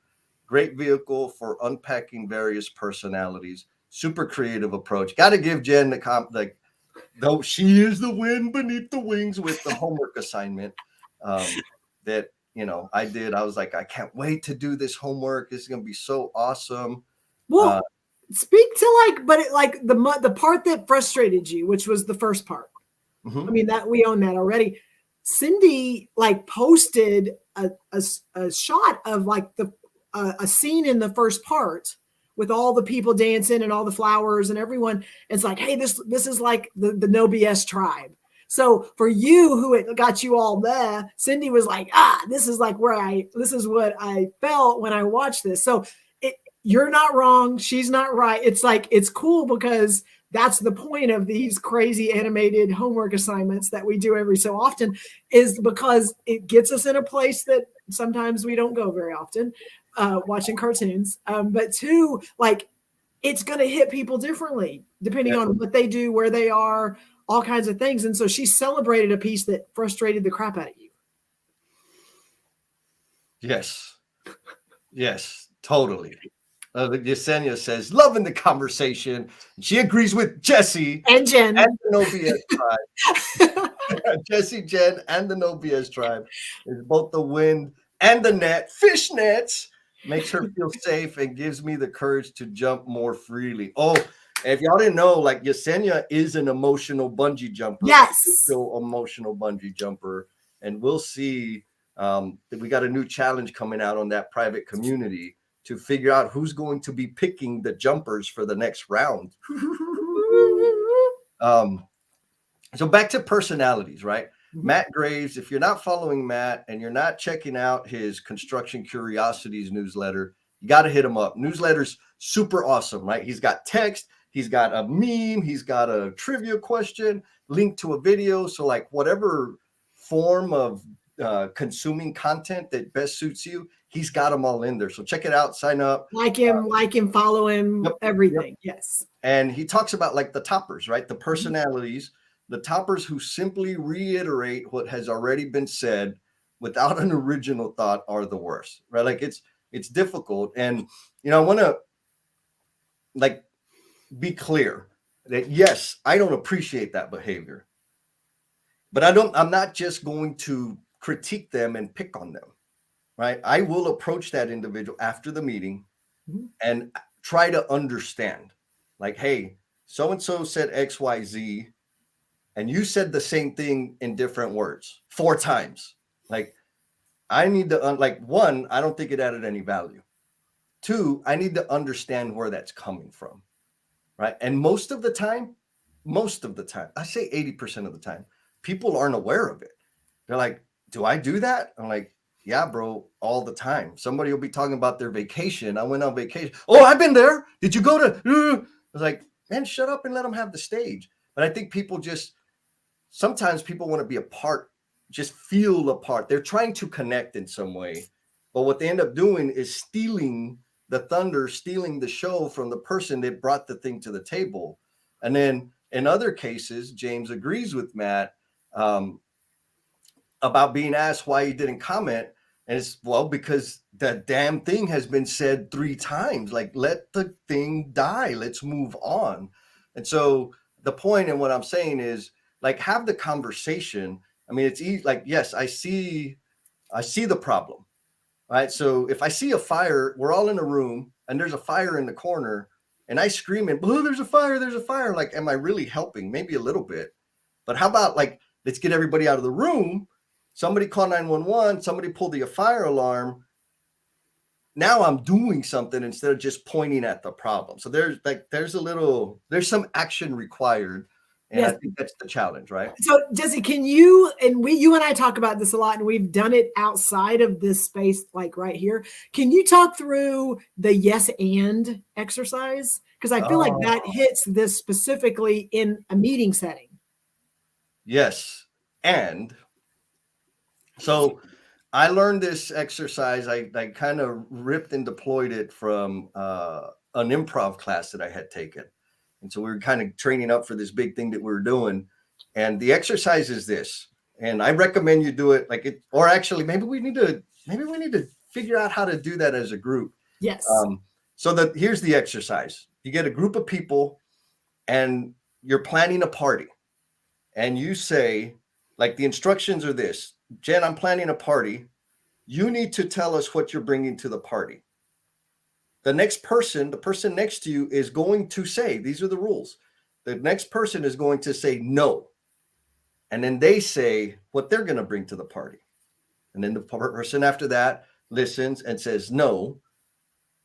Great vehicle for unpacking various personalities. Super creative approach. Got to give Jen though she is the wind beneath the wings with the homework assignment that, I did. I was like, I can't wait to do this homework. This is going to be so awesome. Well, speak to the part that frustrated you, which was the first part. Mm-hmm. I mean, that we own that already. Cindy posted a shot of a scene in the first part with all the people dancing and all the flowers and everyone. It's like, hey, this is like the No BS tribe. So for you, who it got you all there, Cindy was like, this is what I felt when I watched this. So you're not wrong. She's not right. It's like, it's cool because that's the point of these crazy animated homework assignments that we do every so often, is because it gets us in a place that sometimes we don't go very often, watching cartoons. But two, it's going to hit people differently depending on what they do, where they are, all kinds of things. And so she celebrated a piece that frustrated the crap out of you. Yes, totally. Yesenia says, loving the conversation. She agrees with Jesse and Jen and the No BS tribe. Jesse, Jen, and the No BS tribe is both the wind and the net. Fish nets makes her feel safe and gives me the courage to jump more freely. Oh, if y'all didn't know, Yesenia is an emotional bungee jumper. Yes, still emotional bungee jumper, and we'll see that we got a new challenge coming out on that private community to figure out who's going to be picking the jumpers for the next round. So back to personalities, right? Mm-hmm. Matt Graves, if you're not following Matt and you're not checking out his Construction Curiosities newsletter, you got to hit him up. Newsletter's super awesome, right? He's got text, he's got a meme, he's got a trivia question, link to a video. So whatever form of consuming content that best suits you, he's got them all in there. So check it out, sign up. Like him, follow him, everything. Yep. Yes. And he talks about the toppers, right? The personalities, the toppers who simply reiterate what has already been said without an original thought are the worst, right? It's difficult. And, I want to be clear that yes, I don't appreciate that behavior, but I'm not just going to critique them and pick on them. Right. I will approach that individual after the meeting and try to understand, hey, so-and-so said XYZ, and you said the same thing in different words 4 times. I need to, one, I don't think it added any value. 2, I need to understand where that's coming from. Right. And most of the time, I say 80% of the time, people aren't aware of it. They're like, do I do that? I'm like, yeah, bro, all the time. Somebody will be talking about their vacation. I went on vacation. Oh, I've been there. Did you go to? I was like, man, shut up and let them have the stage. But I think sometimes people want to be a part, just feel a part. They're trying to connect in some way. But what they end up doing is stealing the thunder, stealing the show from the person that brought the thing to the table. And then in other cases, James agrees with Matt about being asked why he didn't comment. And it's, because the damn thing has been said 3 times. Let the thing die. Let's move on. And so the point and what I'm saying is, have the conversation. I mean, it's easy. Yes, I see the problem, right? So if I see a fire, we're all in a room and there's a fire in the corner and I scream and, oh, there's a fire. Am I really helping? Maybe a little bit. But how about let's get everybody out of the room. Somebody call 911, somebody pull the fire alarm, now I'm doing something instead of just pointing at the problem. So there's some action required. And Yes. I think that's the challenge, right? So Jesse, can you and I talk about this a lot, and we've done it outside of this space, like right here. Can you talk through the yes and exercise? Because I feel like that hits this specifically in a meeting setting. Yes. And so I learned this exercise. I kind of ripped and deployed it from an improv class that I had taken. And so we were kind of training up for this big thing that we were doing. And the exercise is this. And I recommend you do it or actually maybe we need to figure out how to do that as a group. Yes. So here's the exercise. You get a group of people and you're planning a party. And you say, like, the instructions are this: Jen, I'm planning a party. You need to tell us what you're bringing to the party. The person next to you is going to say, these are the rules. The next person is going to say no. And then they say what they're going to bring to the party. And then the person after that listens and says no,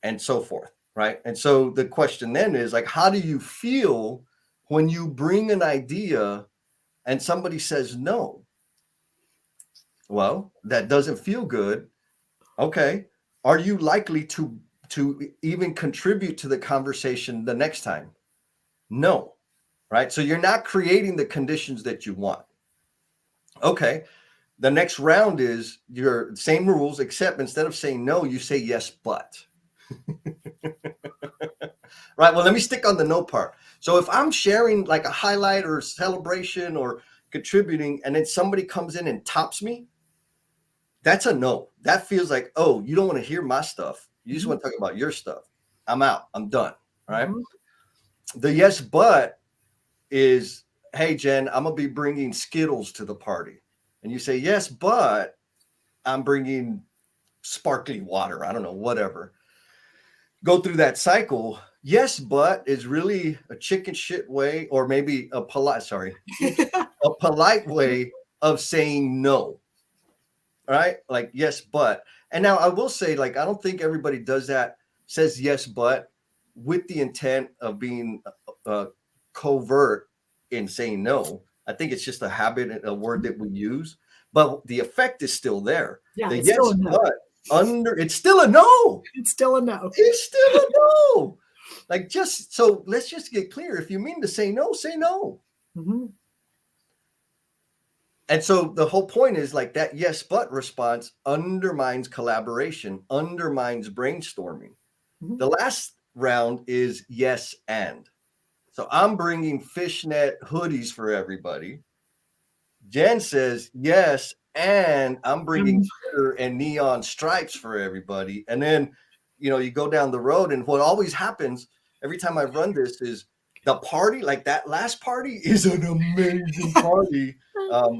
and so forth, right? And so the question then is, like, how do you feel when you bring an idea and somebody says no? Well, that doesn't feel good. Okay. Are you likely to even contribute to the conversation the next time? No. Right? So you're not creating the conditions that you want. Okay. The next round is your same rules, except instead of saying no, you say yes, but. Right. Well, let me stick on the no part. So if I'm sharing like a highlight or celebration or contributing, and then somebody comes in and tops me, that's a no. That feels like, oh, you don't want to hear my stuff. You just want to talk about your stuff. I'm out. I'm done. Right. Mm-hmm. The yes, but is, hey, Jen, I'm going to be bringing Skittles to the party. And you say, yes, but I'm bringing sparkling water. I don't know, whatever. Go through that cycle. Yes, but is really a chicken shit way, or maybe a polite way of saying no. Right? Like, yes, but. And now I will say, like, I don't think everybody does that, says yes, but with the intent of being covert in saying no. I think it's just a habit, a word that we use, but the effect is still there. Yeah, the it's yes, still a no. But it's still a no. It's still a no. It's still a no. Like, just so let's just get clear. If you mean to say no, say no. Mm-hmm. And so the whole point is, like, that yes, but response undermines collaboration, undermines brainstorming. Mm-hmm. The last round is yes, and. So I'm bringing fishnet hoodies for everybody. Jen says yes, and I'm bringing glitter and neon stripes for everybody. And then, you go down the road, and what always happens every time I run this is the party, like that last party, is an amazing party.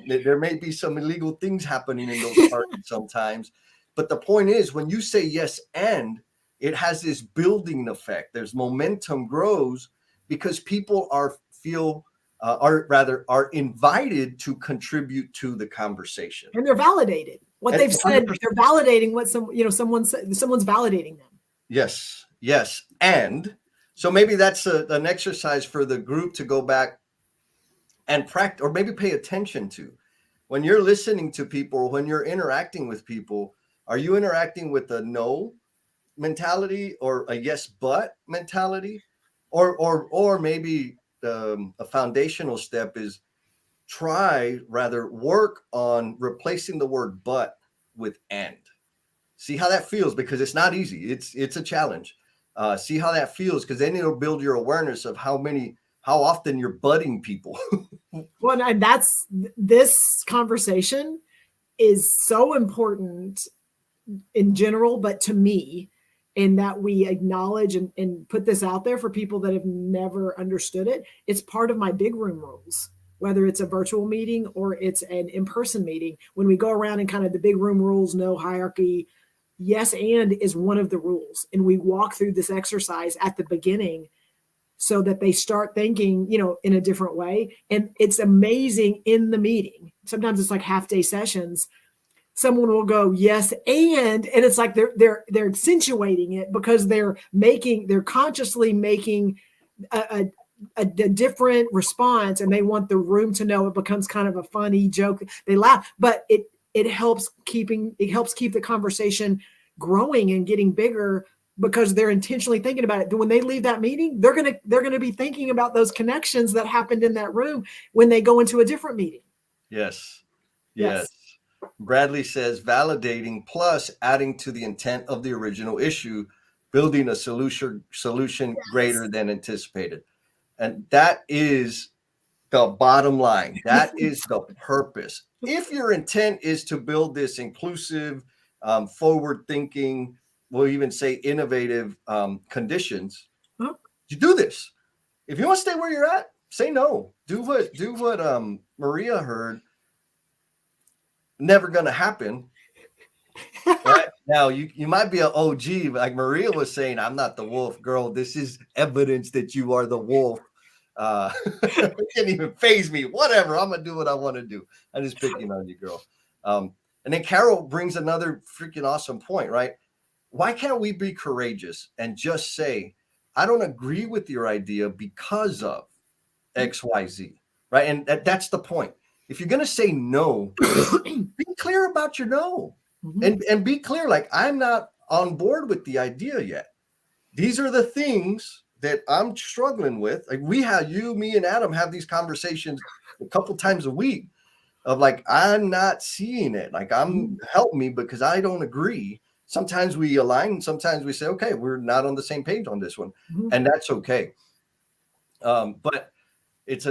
There may be some illegal things happening in those parties sometimes, but the point is, when you say yes, and it has this building effect. There's momentum grows because people are invited to contribute to the conversation, and they're validated. What they've said, they're validating what someone's validating them. Yes, and so maybe that's an exercise for the group to go back and practice, or maybe pay attention to. When you're listening to people, when you're interacting with people, are you interacting with a no mentality or a yes but mentality? Or maybe a foundational step is work on replacing the word but with and. See how that feels, because it's not easy. It's a challenge. See how that feels, because then it'll build your awareness of how often you're butting people. Well, and this conversation is so important in general, but to me, in that we acknowledge and put this out there for people that have never understood it. It's part of my big room rules, whether it's a virtual meeting or it's an in-person meeting. When we go around and kind of the big room rules, no hierarchy, yes, and is one of the rules. And we walk through this exercise at the beginning so that they start thinking, in a different way. And it's amazing in the meeting. Sometimes it's like half-day sessions. someone will go yes and it's like they're accentuating it because they're consciously making a different response, and they want the room to know. It becomes kind of a funny joke. They laugh, but it helps keep the conversation growing and getting bigger because they're intentionally thinking about it. When they leave that meeting, they're gonna be thinking about those connections that happened in that room when they go into a different meeting. Yes. Bradley says validating plus adding to the intent of the original issue, building a solution greater than anticipated. And that is the bottom line. That is the purpose. If your intent is to build this inclusive, forward thinking, we'll even say innovative conditions, you do this. If you want to stay where you're at, say no. Do what Maria heard. Never going to happen. Right? Now you might be an OG, like Maria was saying, I'm not the wolf, girl. This is evidence that you are the wolf. It didn't even faze me. Whatever, I'm gonna do what I want to do. I'm just picking on you, girl. And then Carol brings another freaking awesome point, right? Why can't we be courageous and just say, I don't agree with your idea because of XYZ, right? And that's the point. If you're gonna say no, be clear about your no. And be clear, like, I'm not on board with the idea yet. These are the things that I'm struggling with. Like you, me, and Adam have these conversations a couple times a week of like, I'm not seeing it. Like, help me because I don't agree. Sometimes we align. Sometimes we say, okay, we're not on the same page on this one. And that's okay. But it's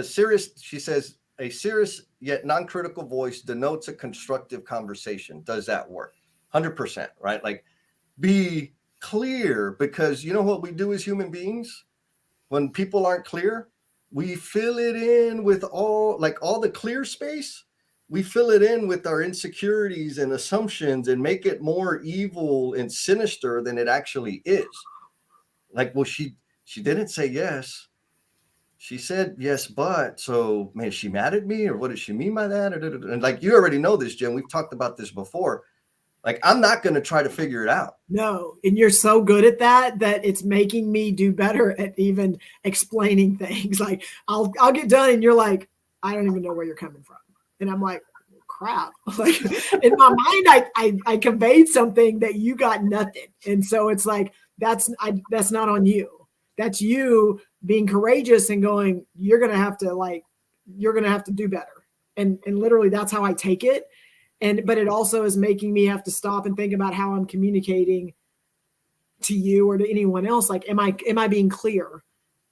she says, a serious yet non-critical voice denotes a constructive conversation. Does that work? 100%, right? Like, be clear, because you know what we do as human beings? When people aren't clear, we fill it in with all the clear space. We fill it in with our insecurities and assumptions and make it more evil and sinister than it actually is. Like, well, she didn't say yes. She said yes, but so, man, is she mad at me, or what does she mean by that? And like, you already know this, Jen. We've talked about this before. Like, I'm not going to try to figure it out. No, and you're so good at that it's making me do better at even explaining things. Like, I'll get done, and you're like, I don't even know where you're coming from, and I'm like, crap. Like, in my mind, I conveyed something that you got nothing, and so it's like that's not on you. That's you being courageous and going, you're gonna have to do better. And literally that's how I take it. But it also is making me have to stop and think about how I'm communicating to you or to anyone else. Like, am I being clear?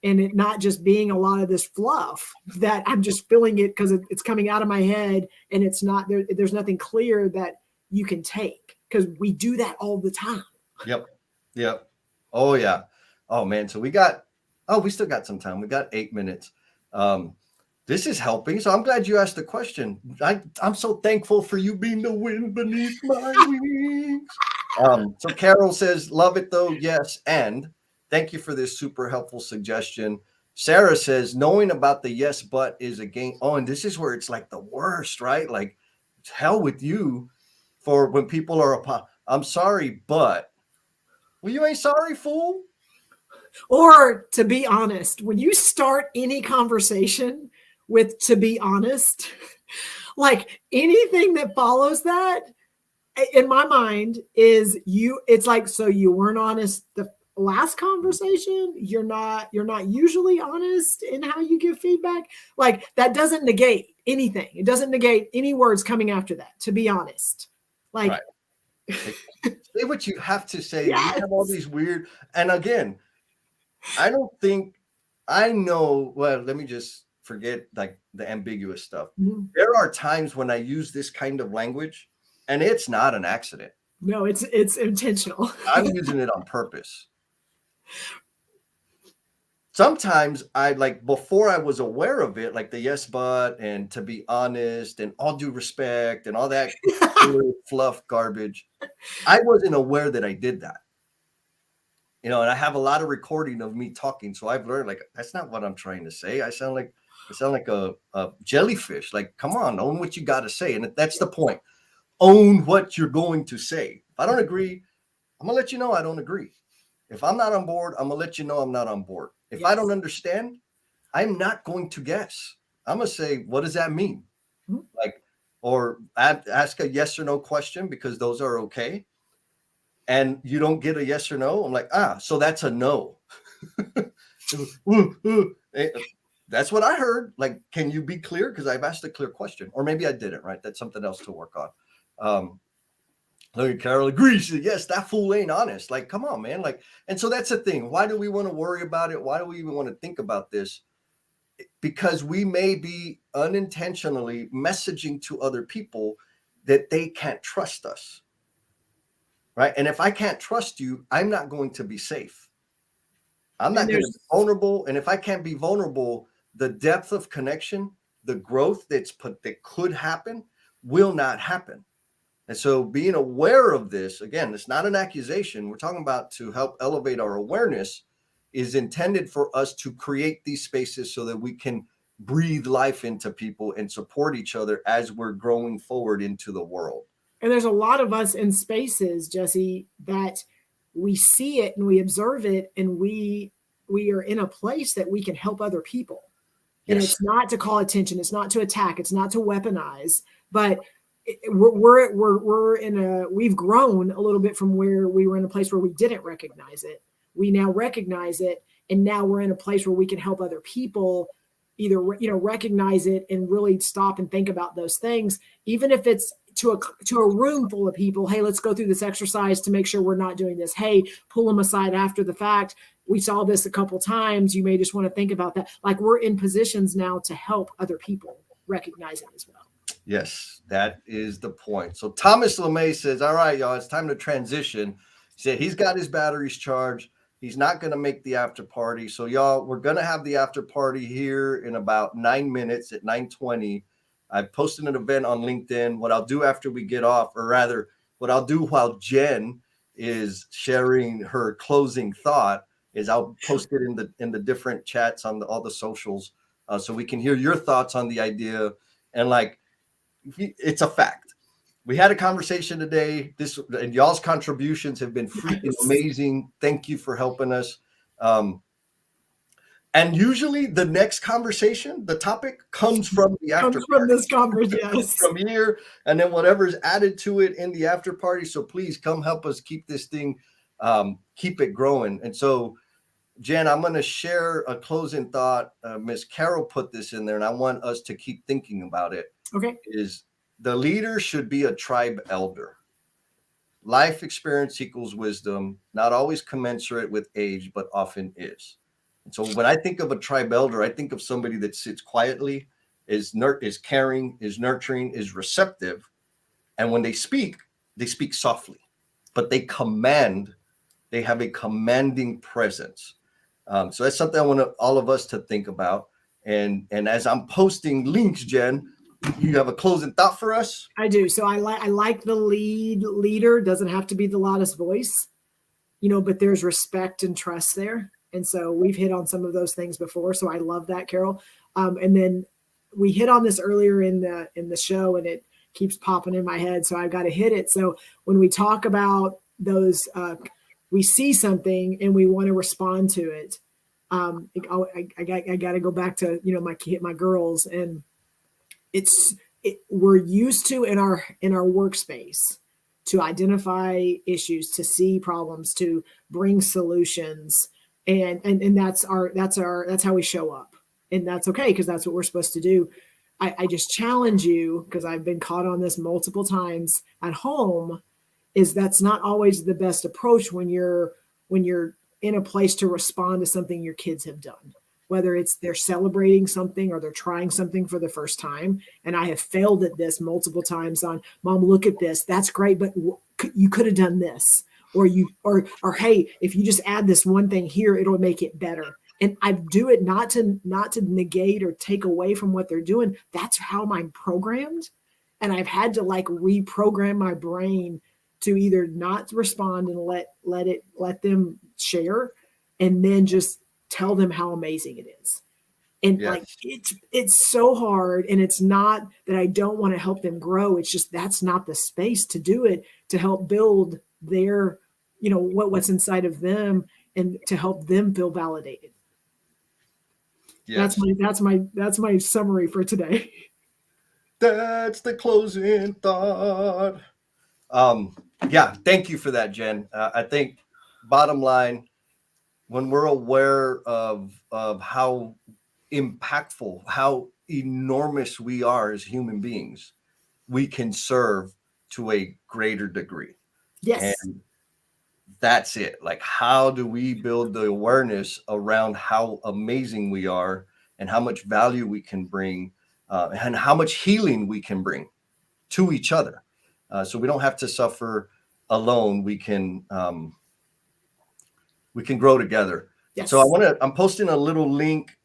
And it not just being a lot of this fluff that I'm just feeling it because it's coming out of my head, and it's not there. There's nothing clear that you can take, because we do that all the time. Yep. Oh yeah. Oh man. So we still got some time. We got 8 minutes. This is helping. So I'm glad you asked the question. I'm so thankful for you being the wind beneath my wings. So Carol says, love it though. Yes. And thank you for this super helpful suggestion. Sarah says, knowing about the yes, but is a game. Oh, and this is where it's like the worst, right? Like, hell with you for when people are, I'm sorry, but, well, you ain't sorry, fool. Or, to be honest, when you start any conversation with "to be honest," like, anything that follows that, in my mind, it's like, so you weren't honest the last conversation. You're not usually honest in how you give feedback. Like, that doesn't negate anything. It doesn't negate any words coming after that. To be honest, like, right. Say what you have to say. Yes. You have all these weird, and again, I don't think I know. Well, let me just forget like the ambiguous stuff. Mm-hmm. There are times when I use this kind of language, and it's not an accident. No, it's intentional. I'm using it on purpose. Sometimes before I was aware of it, like the yes, but, and to be honest, and all due respect, and all that fluff garbage, I wasn't aware that I did that. And I have a lot of recording of me talking. So I've learned, like, that's not what I'm trying to say. I sound like a jellyfish. Like, come on, own what you got to say. And that's the point. own what you're going to say. If I don't agree, I'm going to let you know I don't agree. If I'm not on board, I'm going to let you know I'm not on board. If I don't understand, I'm not going to guess. I'm going to say, what does that mean? Mm-hmm. Like, or ask a yes or no question, because those are okay. And you don't get a yes or no. I'm like, so that's a no. That's what I heard. Like, can you be clear? Because I've asked a clear question, or maybe I didn't, right? That's something else to work on. Look, Carol agrees. She said, yes, that fool ain't honest. Like, come on, man. Like, and so that's the thing. Why do we want to worry about it? Why do we even want to think about this? Because we may be unintentionally messaging to other people that they can't trust us, right? And if I can't trust you, I'm not going to be safe. I'm not going to be vulnerable. And if I can't be vulnerable, the depth of connection, the growth that could happen will not happen. And so being aware of this, again, it's not an accusation. We're talking about to help elevate our awareness, is intended for us to create these spaces so that we can breathe life into people and support each other as we're growing forward into the world. And there's a lot of us in spaces, Jesse, that we see it and we observe it, and we are in a place that we can help other people. And yes. It's not to call attention, it's not to attack, it's not to weaponize, but we've grown a little bit from where we were in a place where we didn't recognize it. We now recognize it, and now we're in a place where we can help other people either, recognize it and really stop and think about those things, even if it's to a room full of people. Hey, let's go through this exercise to make sure we're not doing this. Hey, pull them aside after the fact. We saw this a couple times. You may just want to think about that. Like, we're in positions now to help other people recognize it as well. Yes, that is the point. So Thomas LeMay says, all right, y'all, it's time to transition. He said he's got his batteries charged. He's not going to make the after party. So, y'all, we're going to have the after party here in about 9 minutes at 9:20. I posted an event on LinkedIn. What I'll do after we get off, or rather, what I'll do while Jen is sharing her closing thought, is I'll post it in the different chats on all the socials, so we can hear your thoughts on the idea. And like, it's a fact. We had a conversation today. And y'all's contributions have been freaking amazing. Thank you for helping us. And usually the next conversation, the topic comes from the after party. From this conversation, yes. From here, and then whatever's added to it in the after party. So please come help us keep this thing, keep it growing. And so, Jen, I'm going to share a closing thought. Miss Carol put this in there, and I want us to keep thinking about it. Okay. Is the leader should be a tribe elder. Life experience equals wisdom, not always commensurate with age, but often is. And so when I think of a tribe elder, I think of somebody that sits quietly, is caring, is nurturing, is receptive. And when they speak softly, but they have a commanding presence. So that's something I want all of us to think about. And as I'm posting links, Jen, you have a closing thought for us? I do. So I like the leader. Doesn't have to be the loudest voice, but there's respect and trust there. And so we've hit on some of those things before. So I love that, Carol. And then we hit on this earlier in the show, and it keeps popping in my head. So I've got to hit it. So when we talk about those, we see something and we want to respond to it. I got to go back to, my girls, and we're used to in our workspace to identify issues, to see problems, to bring solutions. And that's how we show up. And that's okay, because that's what we're supposed to do. I just challenge you, because I've been caught on this multiple times at home, is that's not always the best approach when you're in a place to respond to something your kids have done, whether it's they're celebrating something or they're trying something for the first time. And I have failed at this multiple times on, Mom, look at this. That's great, but you could have done this. Or hey, if you just add this one thing here, it'll make it better. And I do it not to negate or take away from what they're doing. That's how I'm programmed. And I've had to reprogram my brain to either not respond and let them share, and then just tell them how amazing it is. And like Yes. it's so hard, and it's not that I don't want to help them grow. It's just that's not the space to do it, to help build their, what's inside of them, and to help them feel validated. Yes. That's my summary for today. That's the closing thought. Yeah, thank you for that, Jen. I think bottom line, when we're aware of how impactful, how enormous we are as human beings, we can serve to a greater degree. Yes. And that's it. Like, how do we build the awareness around how amazing we are and how much value we can bring, and how much healing we can bring to each other, so we don't have to suffer alone. We can grow together. Yes. So I'm posting a little link,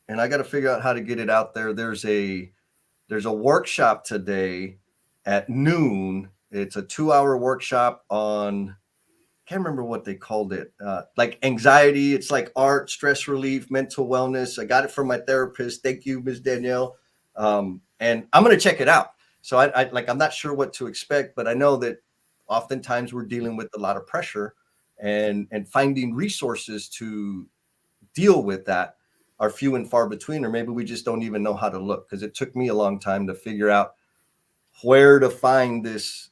and I got to figure out how to get it out there. There's a workshop today at noon. It's a 2-hour workshop on, can't remember what they called it, like anxiety. It's like art, stress relief, mental wellness. I got it from my therapist. Thank you, Ms. Danielle. And I'm going to check it out. So I'm not sure what to expect, but I know that oftentimes we're dealing with a lot of pressure, and finding resources to deal with that are few and far between, or maybe we just don't even know how to look, because it took me a long time to figure out where to find this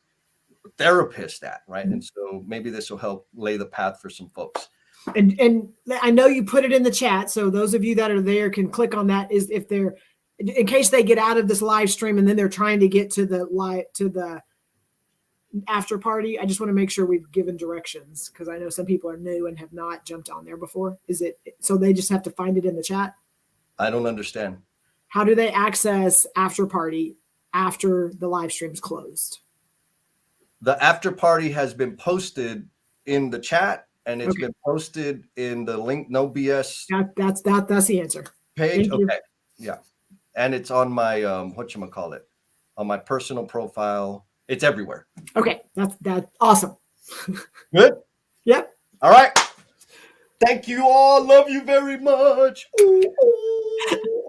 therapist at, right? And so maybe this will help lay the path for some folks. And I know you put it in the chat, so those of you that are there can click on that. Is if they're, in case they get out of this live stream and then they're trying to get to the after party, I just want to make sure we've given directions, because I know some people are new and have not jumped on there before. Is it so they just have to find it in the chat? I don't understand. How do they access after party after the live stream's closed? The after party has been posted in the chat, and it's been posted in the link, no BS. That's the answer. Page. Okay. Yeah. And it's on my whatchamacallit, on my personal profile. It's everywhere. Okay. That's awesome. Good. Yep. All right. Thank you all. Love you very much. Ooh.